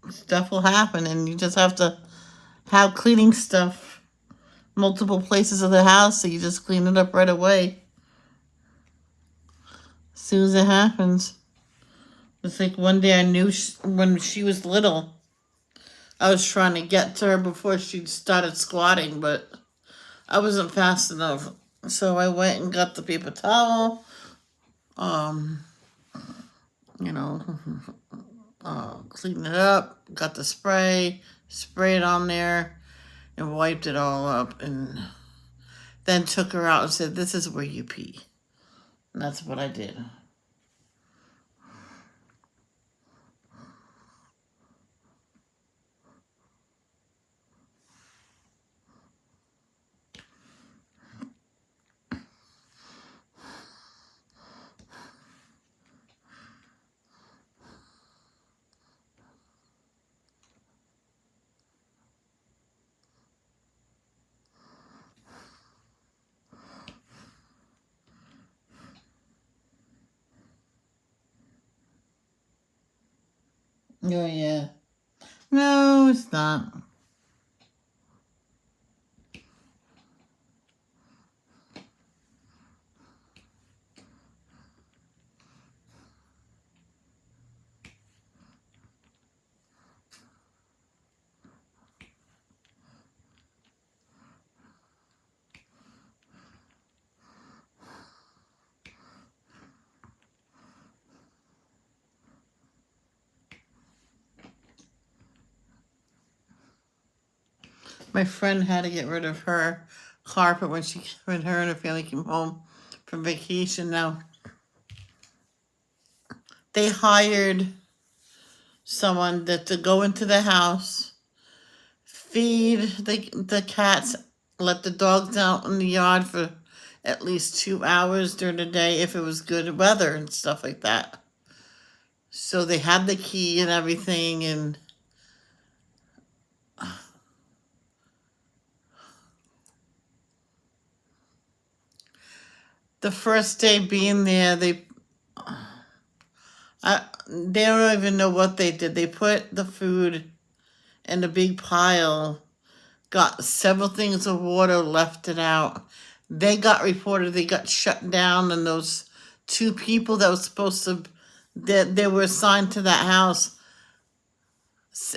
S1: stuff will happen, and you just have to have cleaning stuff multiple places of the house, so you just clean it up right away as soon as it happens. It's like one day I knew when she was little, I was trying to get to her before she started squatting, but I wasn't fast enough. So I went and got the paper towel, um, you know, cleaned it up, got the spray, sprayed on there, and wiped it all up, and then took her out and said, "This is where you pee." And that's what I did. Oh, yeah. No, it's not. My friend had to get rid of her carpet when her and her family came home from vacation. Now, they hired someone to go into the house, feed the cats, let the dogs out in the yard for at least 2 hours during the day if it was good weather and stuff like that. So they had the key and everything, and the first day being there, they don't even know what they did. They put the food in a big pile, got several things of water, left it out. They got reported, they got shut down, and those two people that was supposed to, that they were assigned to that house,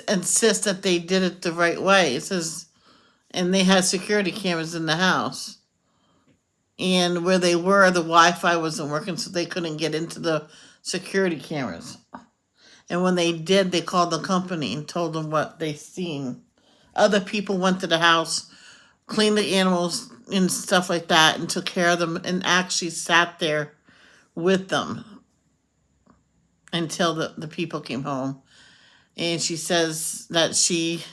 S1: insist that they did it the right way. It says, and they had security cameras in the house. And where they were, the Wi-Fi wasn't working, so they couldn't get into the security cameras. And when they did, they called the company and told them what they seen. Other people went to the house, cleaned the animals and stuff like that, and took care of them, and actually sat there with them until the people came home. And she says that she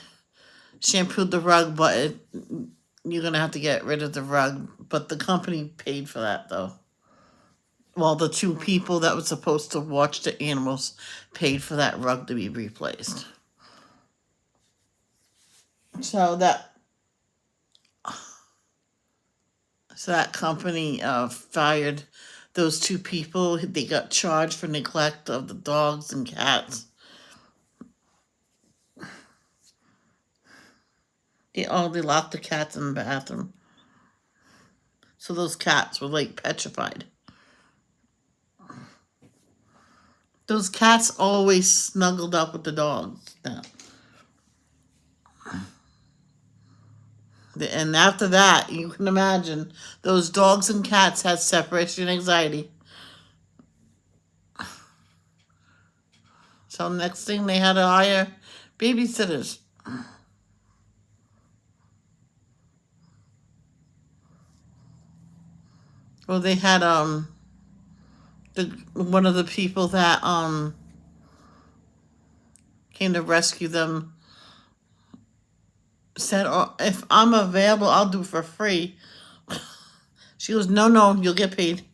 S1: shampooed the rug, but you're going to have to get rid of the rug. But the company paid for that, though. Well, the two people that were supposed to watch the animals paid for that rug to be replaced. So that company fired those two people. They got charged for neglect of the dogs and cats. They locked the cats in the bathroom. So those cats were like petrified. Those cats always snuggled up with the dogs now. And after that, you can imagine, those dogs and cats had separation anxiety. So next thing, they had to hire babysitters. Well, they had one of the people that came to rescue them said, "Oh, if I'm available, I'll do it for free." She goes, "No, you'll get paid."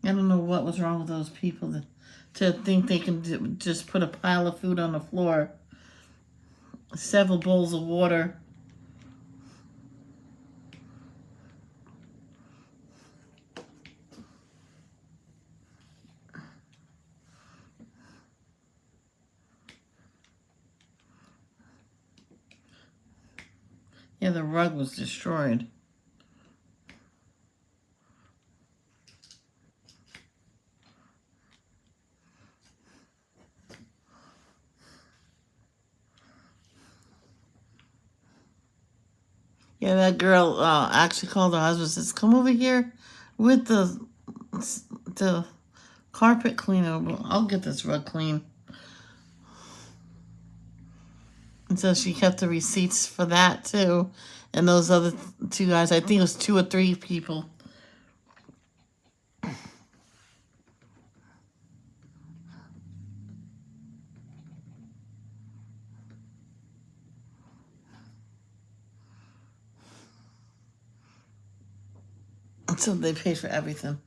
S1: I don't know what was wrong with those people to think they can just put a pile of food on the floor, several bowls of water. Yeah, the rug was destroyed. Yeah, that girl actually called her husband and says, "Come over here with the carpet cleaner. I'll get this rug clean." And so she kept the receipts for that too. And those other two guys, I think it was 2 or 3 people. And so they paid for everything.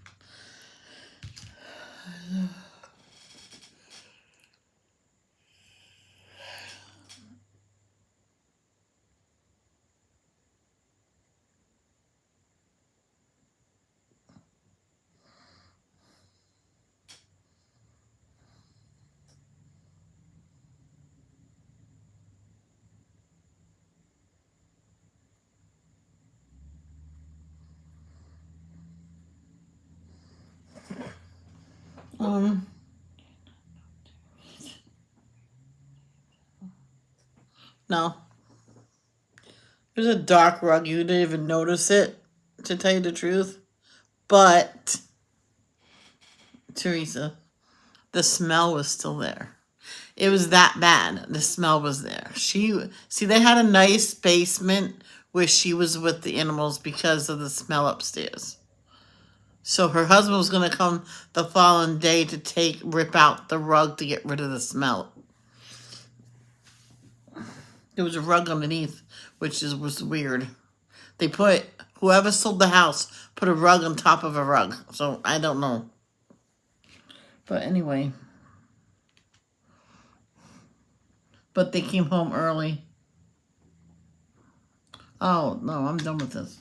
S1: No. It was a dark rug. You didn't even notice it, to tell you the truth. But, Teresa, the smell was still there. It was that bad. The smell was there. They had a nice basement where she was with the animals because of the smell upstairs. So her husband was going to come the following day to rip out the rug to get rid of the smell. There was a rug underneath, which was weird. Whoever sold the house put a rug on top of a rug. So I don't know. But anyway. But they came home early. Oh, no, I'm done with this.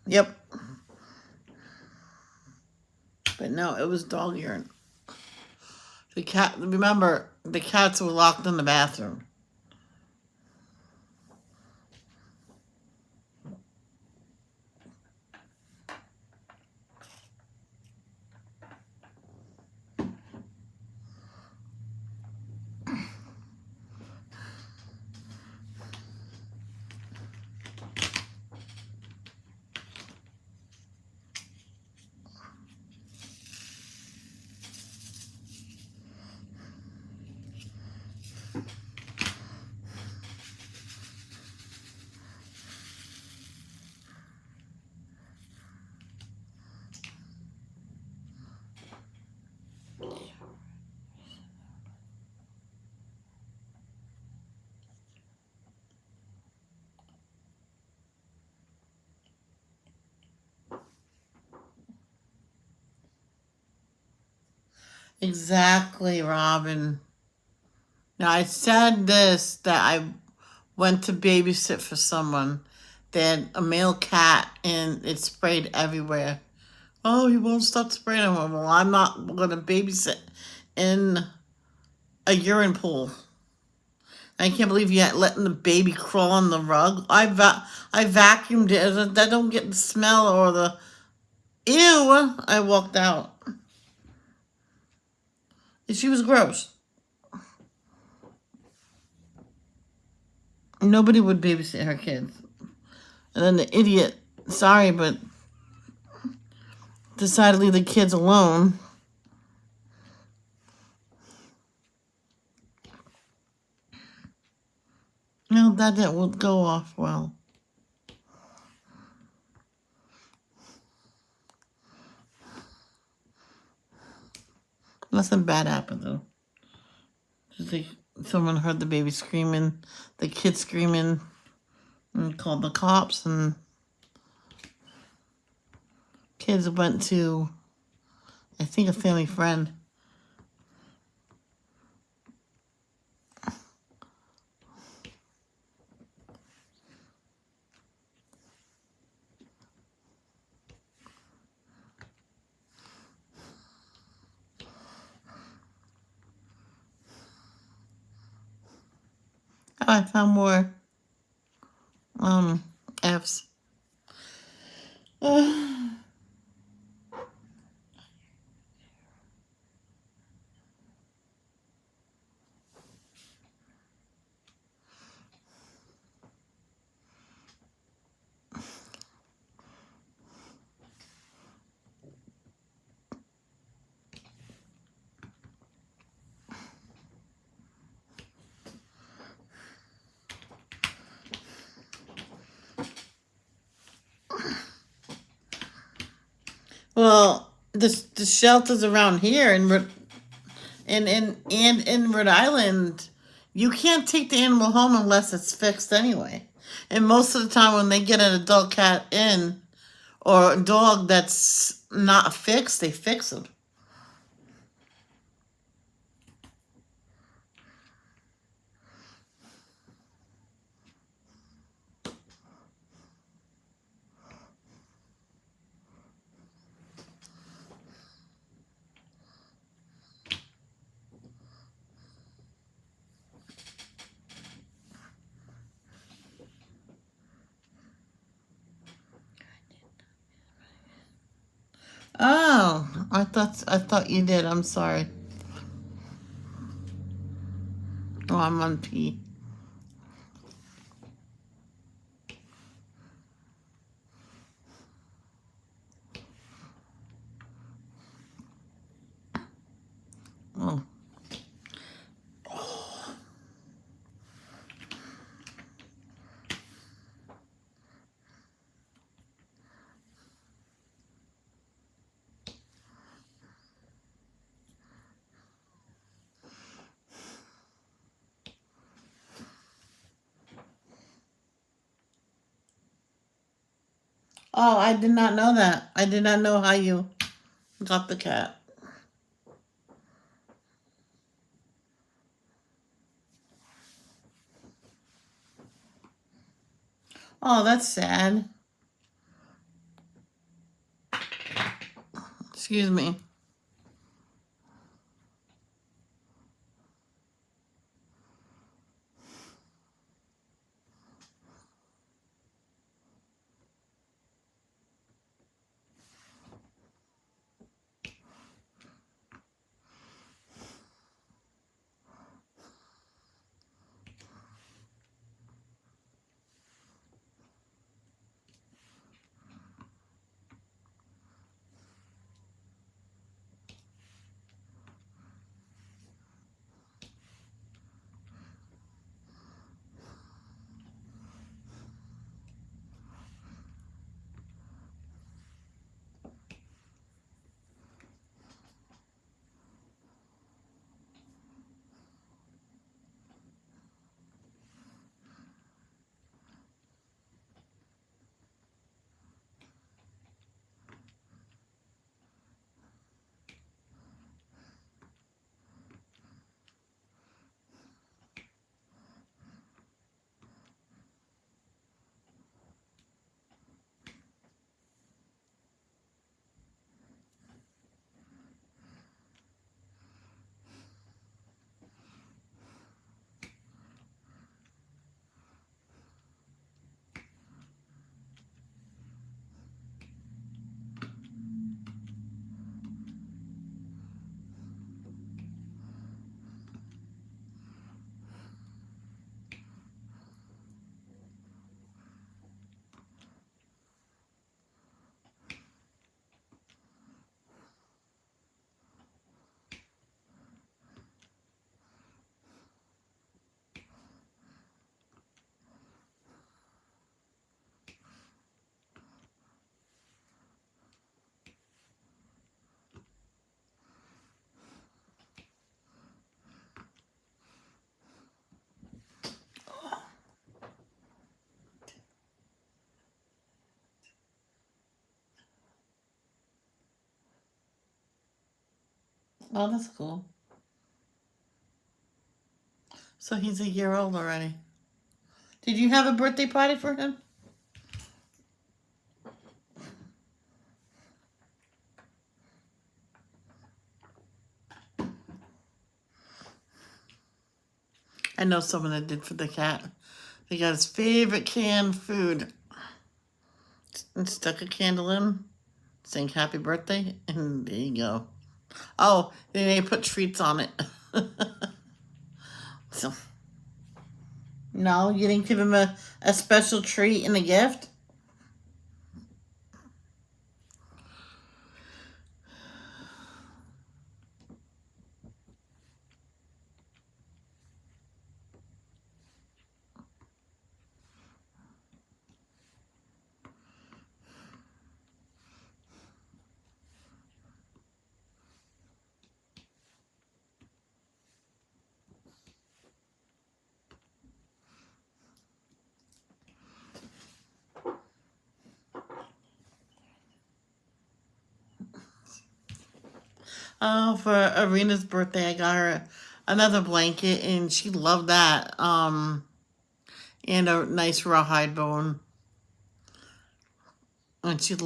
S1: Yep. But no, it was dog urine. Remember, the cats were locked in the bathroom. Exactly, Robin. Now, I said this, that I went to babysit for someone. They had a male cat and it sprayed everywhere. Oh, he won't stop spraying. Well, I'm not going to babysit in a urine pool. I can't believe you letting the baby crawl on the rug. I vacuumed it. I don't get the smell or the... Ew! I walked out. She was gross. Nobody would babysit her kids. And then the idiot, sorry, but decided to leave the kids alone. No, that didn't go off well. Nothing bad happened though. Just like someone heard the baby screaming, the kid screaming, and called the cops, and kids went to, I think, a family friend. Oh, I found more F's. Well, the shelters around here in Rhode Island, you can't take the animal home unless it's fixed anyway. And most of the time, when they get an adult cat in or a dog that's not fixed, they fix them. Oh, I thought you did. I'm sorry. Oh, I'm on P. Oh. Oh, I did not know that. I did not know how you got the cat. Oh, that's sad. Excuse me. Oh, that's cool. So he's a year old already. Did you have a birthday party for him? I know someone that did for the cat. They got his favorite canned food and stuck a candle in, saying happy birthday, and there you go. Oh, then they put treats on it. So, no, you didn't give him a special treat and a gift? Oh, for Arena's birthday, I got her another blanket, and she loved that. And a nice rawhide bone, and she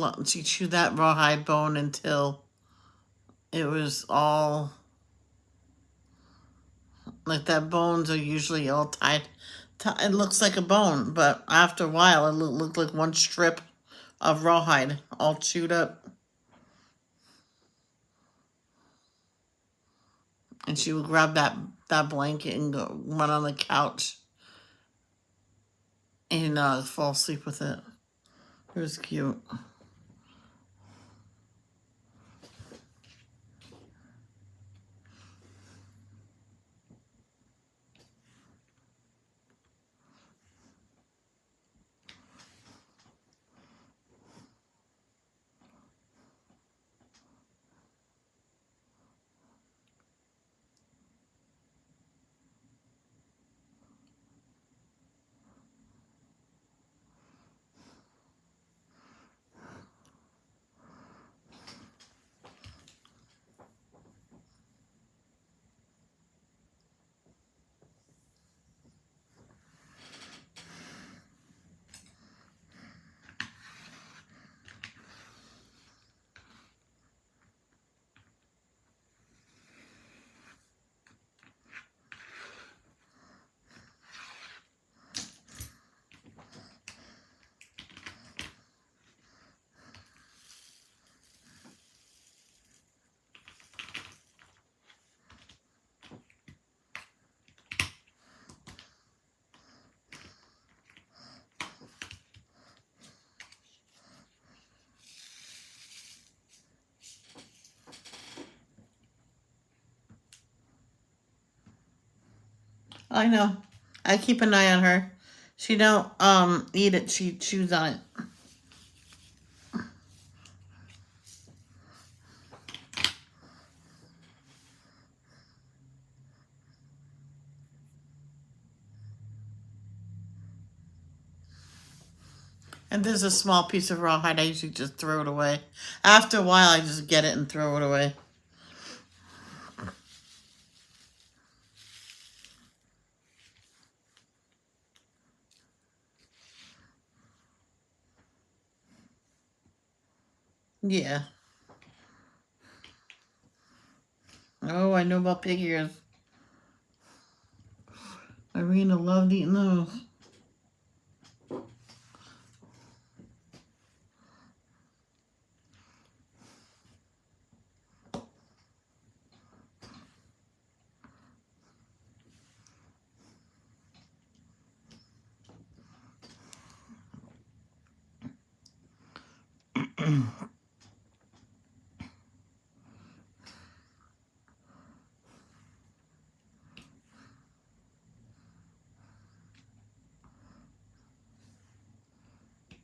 S1: chewed that rawhide bone until it was all like that. Bones are usually all tied. It looks like a bone, but after a while, it looked like one strip of rawhide all chewed up. And she would grab that blanket and go run on the couch and fall asleep with it. It was cute. I know. I keep an eye on her. She don't eat it. She chews on it. And there's a small piece of rawhide. I usually just throw it away. After a while, I just get it and throw it away. Yeah. Oh, I know about pig ears. Irina loved eating those.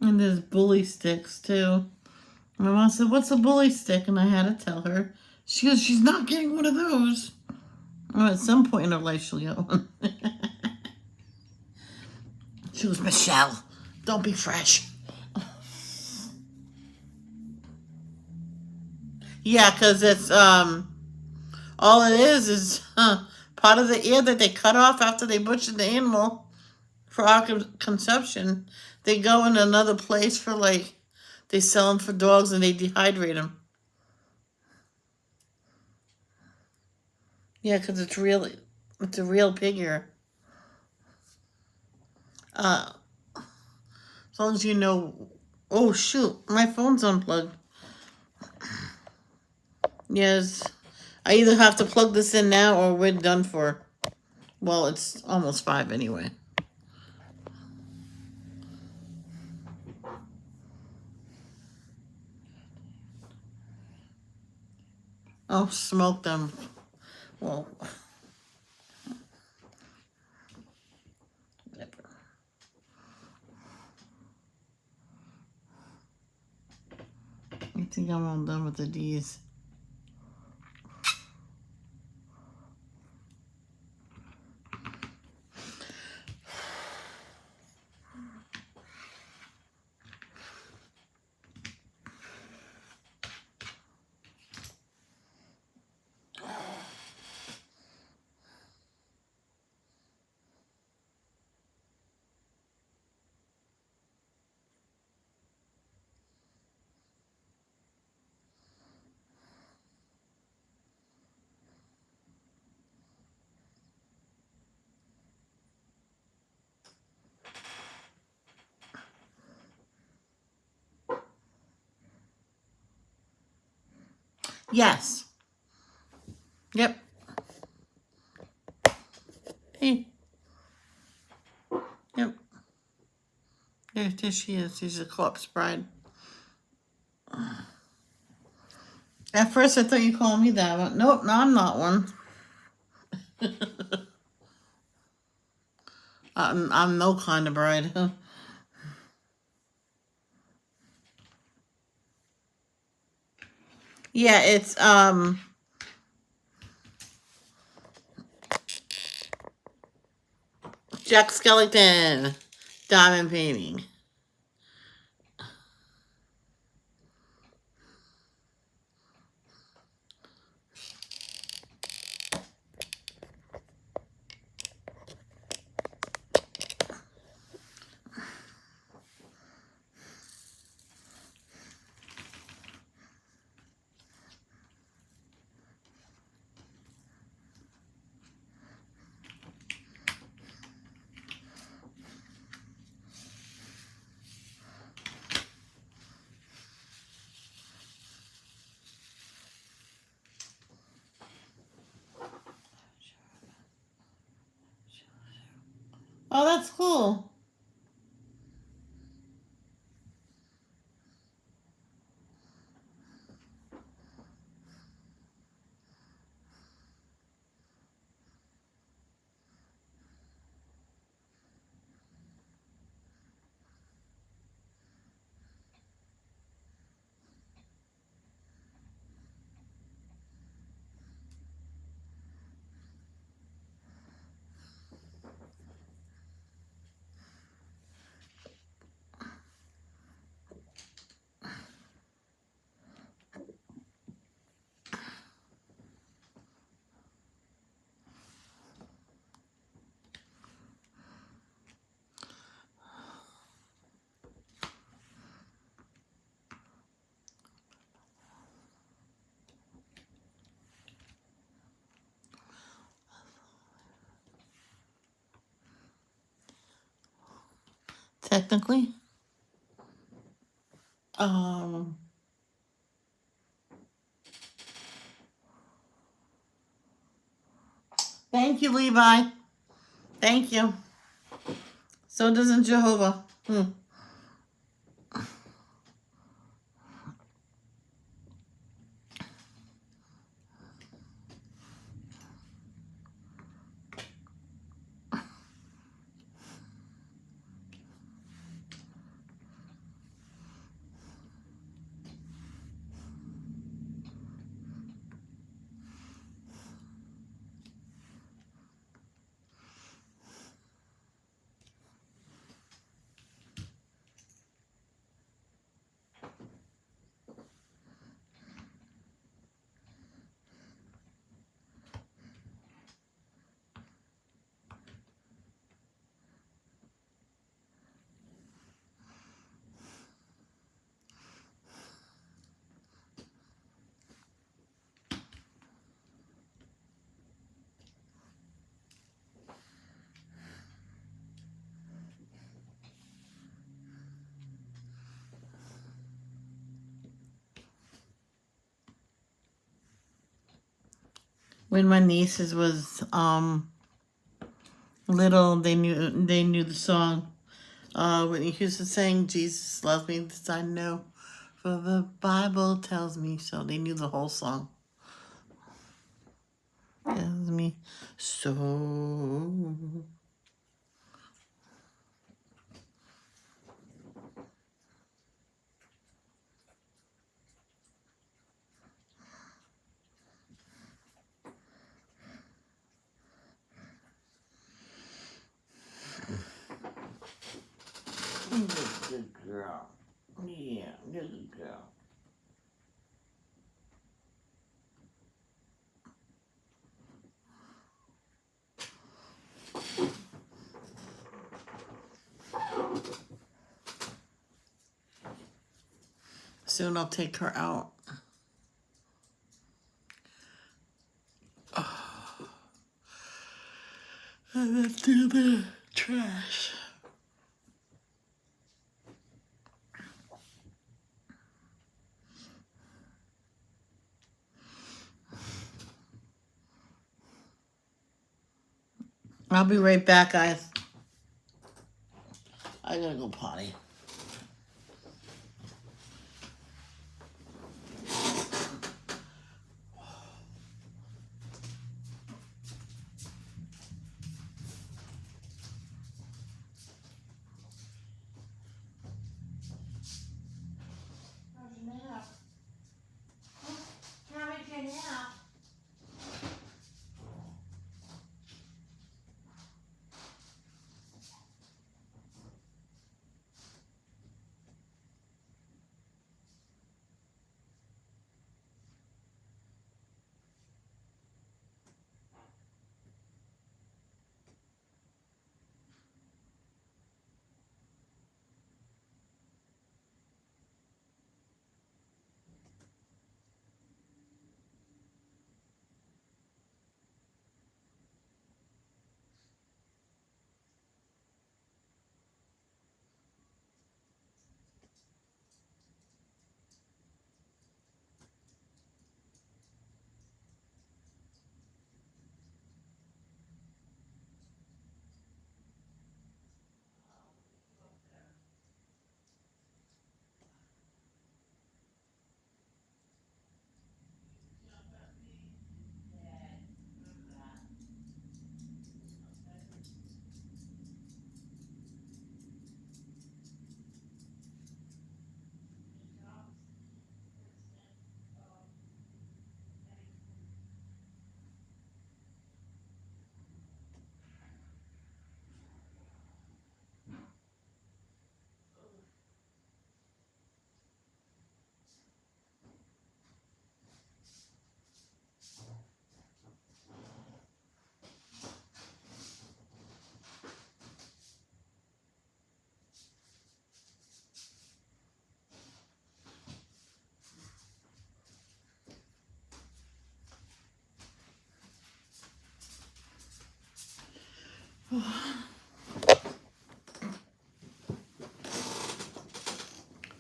S1: And there's bully sticks too. My mom said, "What's a bully stick?" And I had to tell her. She goes, "She's not getting one of those." Well, at some point in her life, she'll get one. She goes, "Michelle, don't be fresh." Yeah, because it's All it is part of the ear that they cut off after they butchered the animal for our consumption. They go in another place for like, they sell them for dogs and they dehydrate them. Yeah, because it's a real pig ear. As long as you know. Oh shoot, my phone's unplugged. Yes, I either have to plug this in now or we're done for. Well, it's almost 5 anyway. Oh, smoke them. Well, whatever. I think I'm all done with the D's. Yes. Yep. Hey. Yep. There she is. She's a corpse bride. At first, I thought you called me that, but nope, no, I'm not one. I'm no kind of bride. Yeah, it's Jack Skellington diamond painting. Oh, that's cool. Technically. Um. Thank you, Levi. Thank you. So doesn't Jehovah. when my nieces was little, they knew the song. Whitney Houston sang "Jesus Loves Me," this I know, for the Bible tells me so. They knew the whole song. Tells me so. Good girl. Yeah, good girl. Soon I'll take her out. And let's do the trash. I'll be right back, guys. I gotta go potty. How's your nap? How was your nap?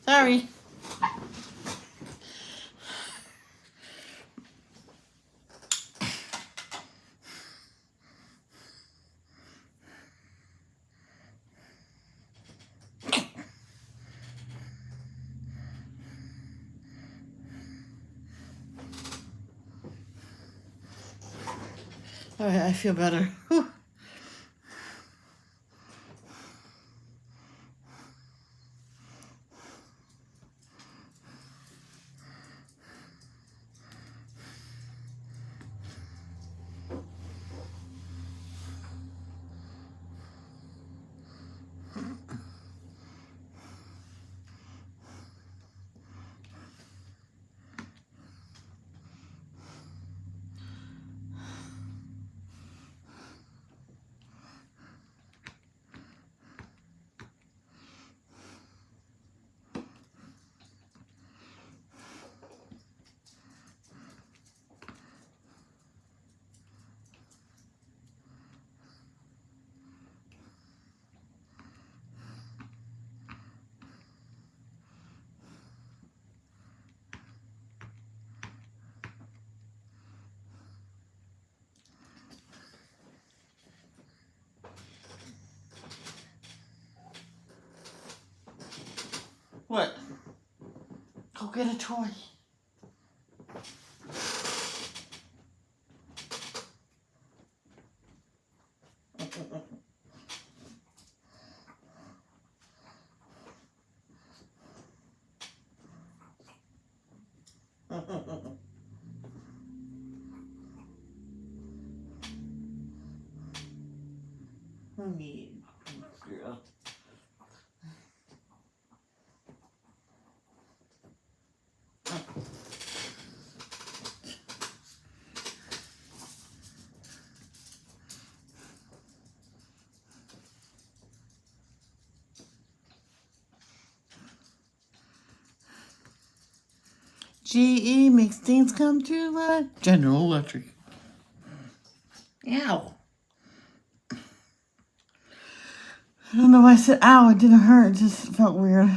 S1: Sorry. Alright, I feel better. Whew. What? Go get a toy. Girl. GE makes things come true like General Electric. Ow. I don't know why I said ow, it didn't hurt, it just felt weird.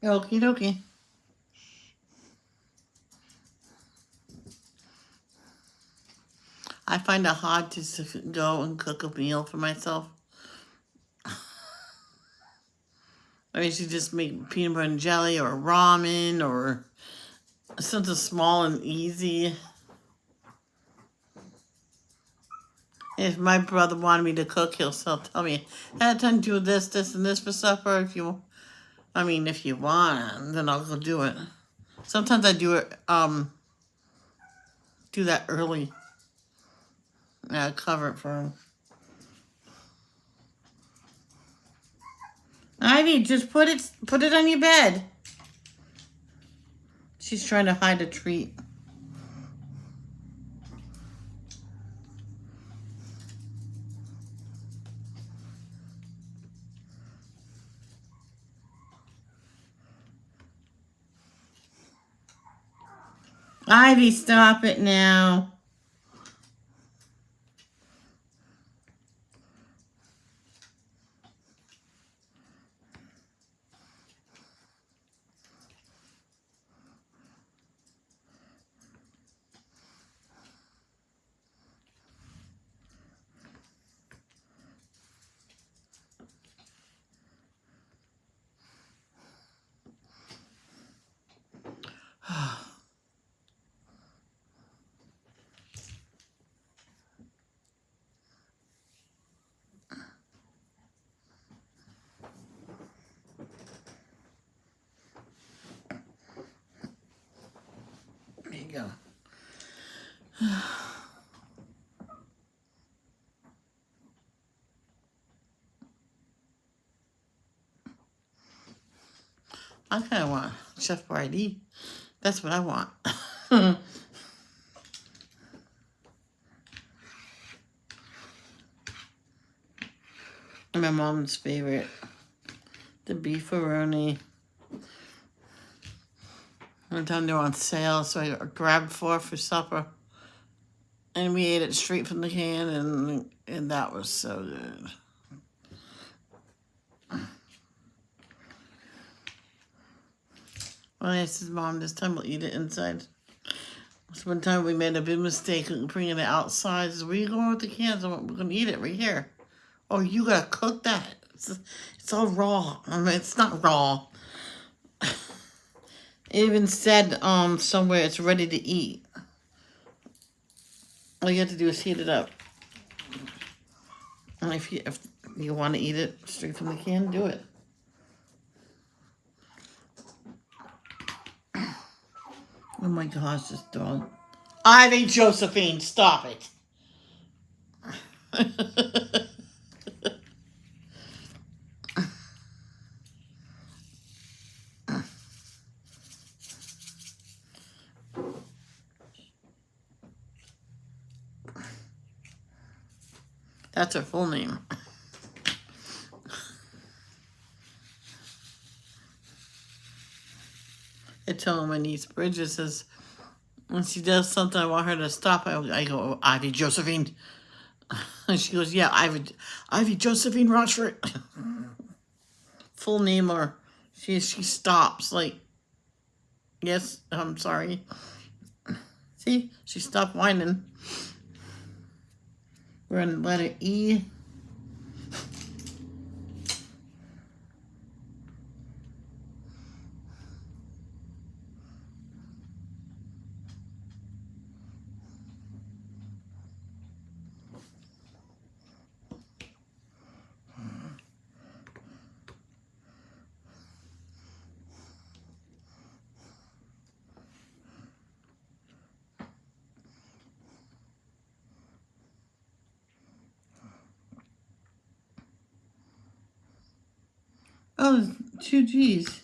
S1: Okie dokie. I find it hard to go and cook a meal for myself. I usually just make peanut butter and jelly or ramen or something small and easy. If my brother wanted me to cook, he'll still tell me, "Hey, time to do this, this, and this for supper. If you want, then I'll go do it." Sometimes I do that early. Cover it for him. Ivy, just put it on your bed. She's trying to hide a treat. Ivy, stop it now. There you go. I kind of want Chef Boyardee. That's what I want. My mom's favorite, the beefaroni. One time they were on sale, so I grabbed 4 for supper, and we ate it straight from the can, and that was so good. Well, I said, "Mom, this time we'll eat it inside." So one time we made a big mistake bringing it outside. I said, "Where you going with the cans? We're going to eat it right here." "Oh, you got to cook that. It's all raw." I mean, it's not raw. It even said somewhere it's ready to eat. All you have to do is heat it up. And if you want to eat it straight from the can, do it. Oh my gosh, this dog. Ivy Josephine, stop it. That's her full name. I tell my niece Bridget says when she does something I want her to stop, I go, Ivy Josephine. And she goes, yeah, Ivy Josephine Rochford. Full name, or she stops like, yes, I'm sorry. See, she stopped whining. We're on letter E. Oh, 2 G's.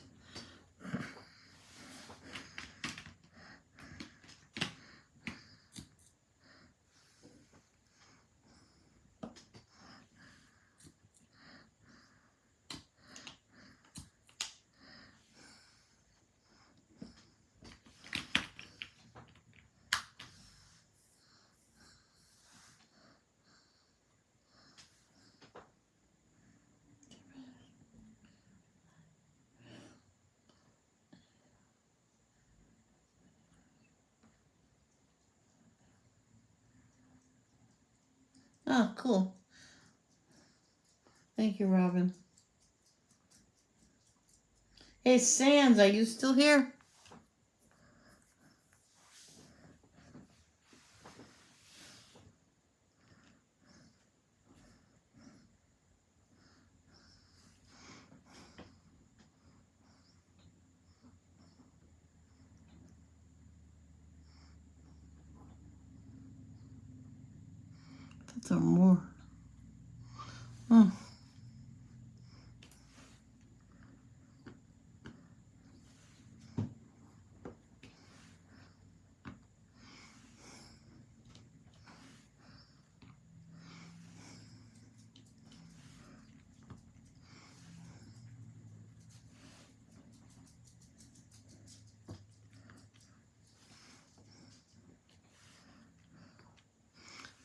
S1: Oh, cool. Thank you, Robin. Hey, Sands, are you still here? That's a more. Oh.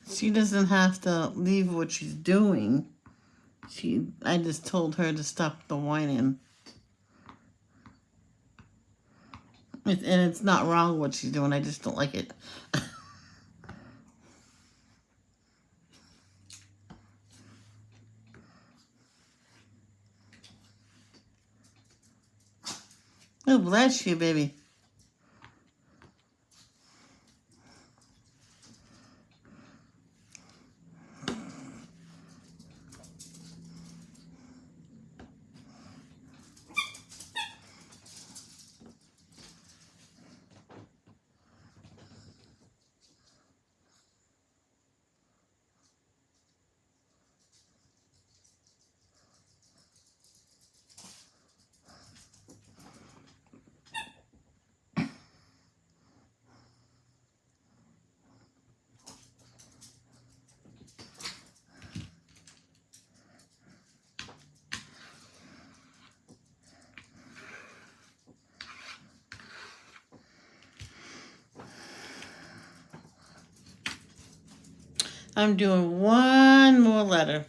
S1: She doesn't have to leave what she's doing. I just told her to stop the whining. And it's not wrong what she's doing. I just don't like it. Oh, bless you, baby. I'm doing one more letter.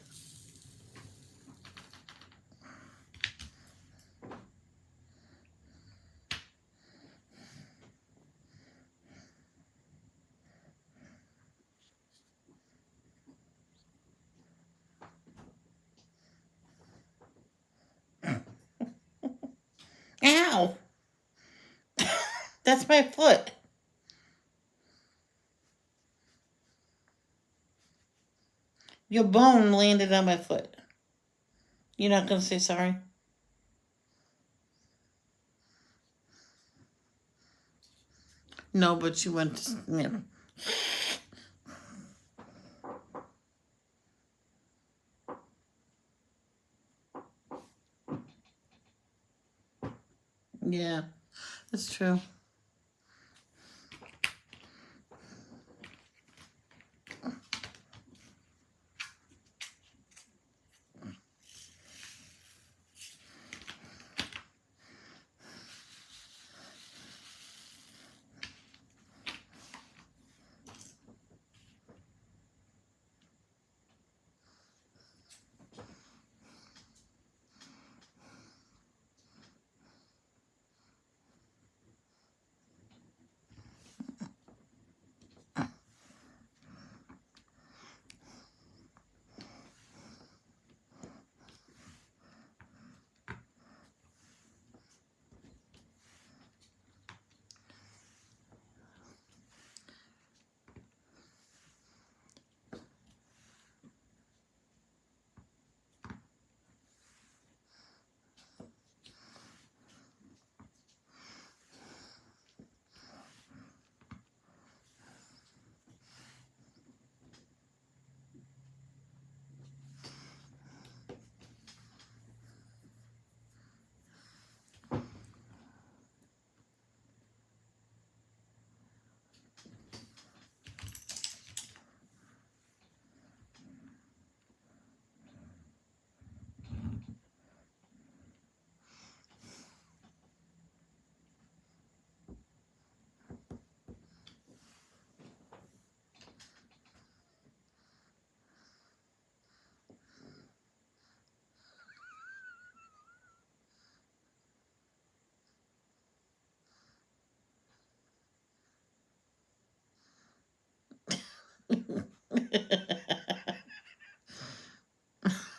S1: Ow! That's my foot. Your bone landed on my foot. You're not going to say sorry? No, but you went to. Yeah, that's true.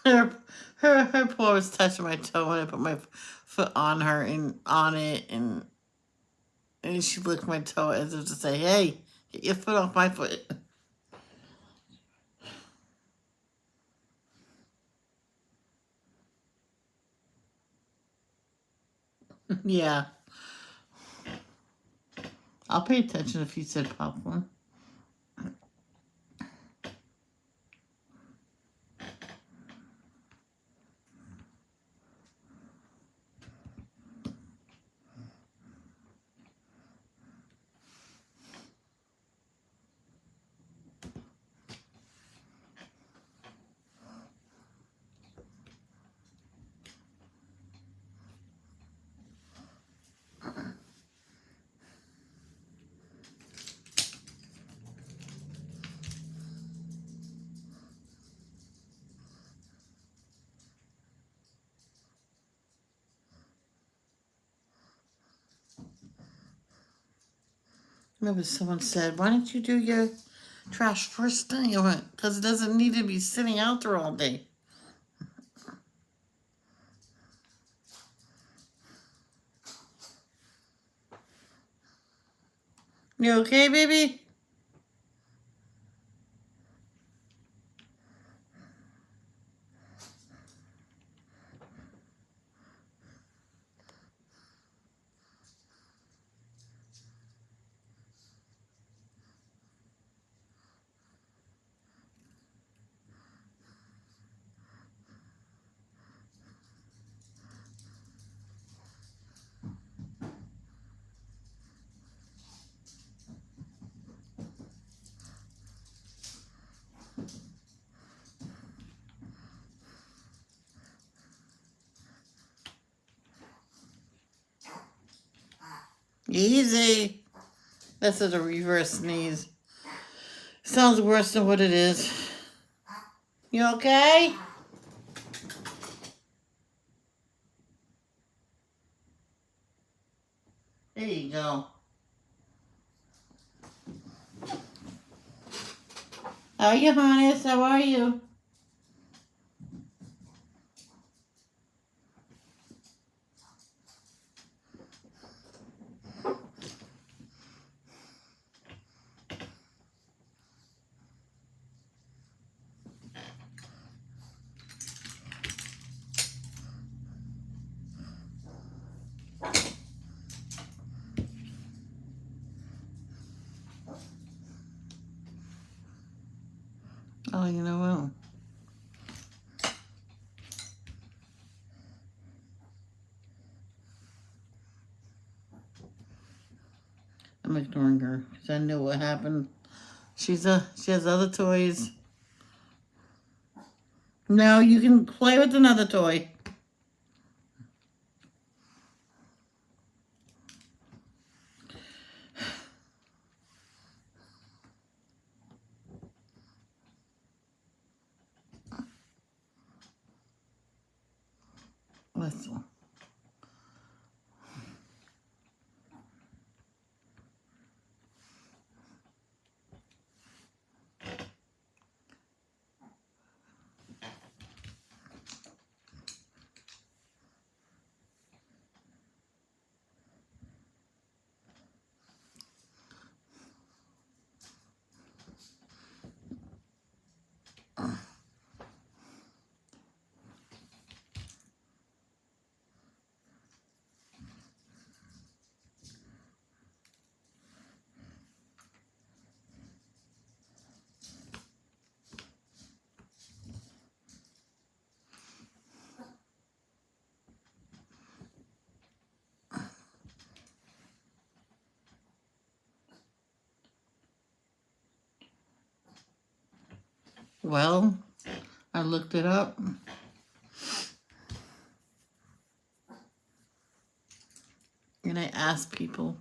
S1: her, her paw was touching my toe when I put my foot on her and on it, and she licked my toe as if to say, "Hey, get your foot off my foot." Yeah, I'll pay attention if you said popcorn. Remember, someone said, "Why don't you do your trash first thing?" I went, "Because it doesn't need to be sitting out there all day." You okay, baby? Easy. That's a reverse sneeze. Sounds worse than what it is. You okay? There you go. How are you, Hannes? How are you? Oh, you know what? I'm ignoring her because I know what happened. She has other toys. No, you can play with another toy. Listen. Well, I looked it up. And I asked people.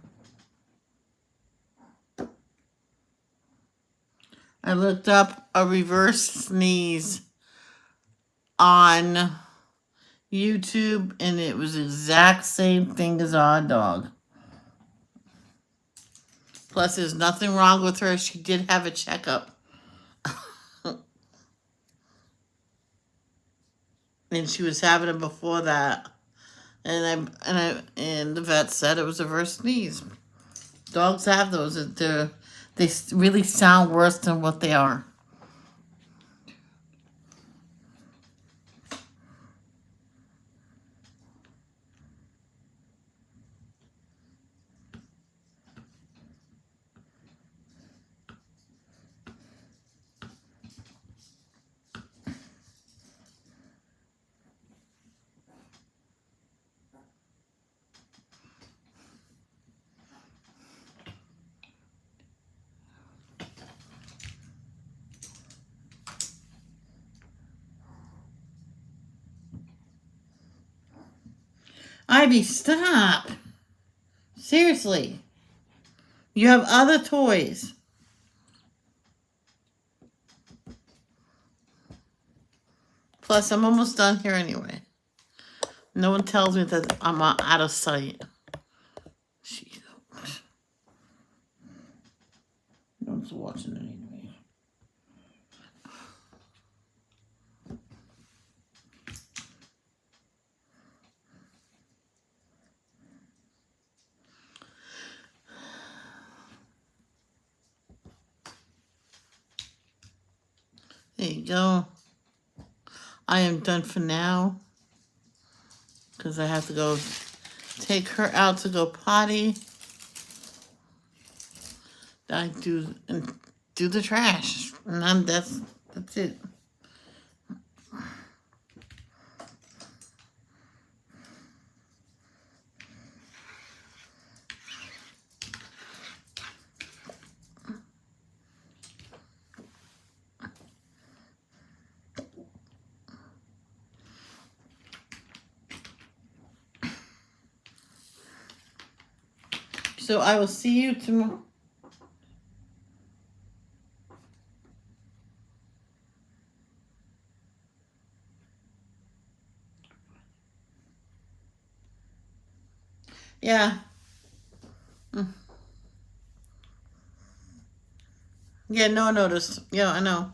S1: I looked up a reverse sneeze on YouTube, and it was the exact same thing as our dog. Plus, there's nothing wrong with her. She did have a checkup. And she was having it before that. And the vet said it was a reverse sneeze. Dogs have those. They really sound worse than what they are. Ivy, stop. Seriously. You have other toys. Plus, I'm almost done here anyway. No one tells me that I'm out of sight. Jeez. No one's watching it anyway. There you go. I am done for now. Because I have to go take her out to go potty. I do the trash. And that's it. So I will see you tomorrow. Yeah. Yeah, no one noticed. Yeah, I know.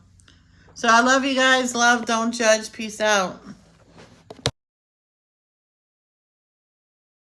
S1: So I love you guys. Love, don't judge. Peace out.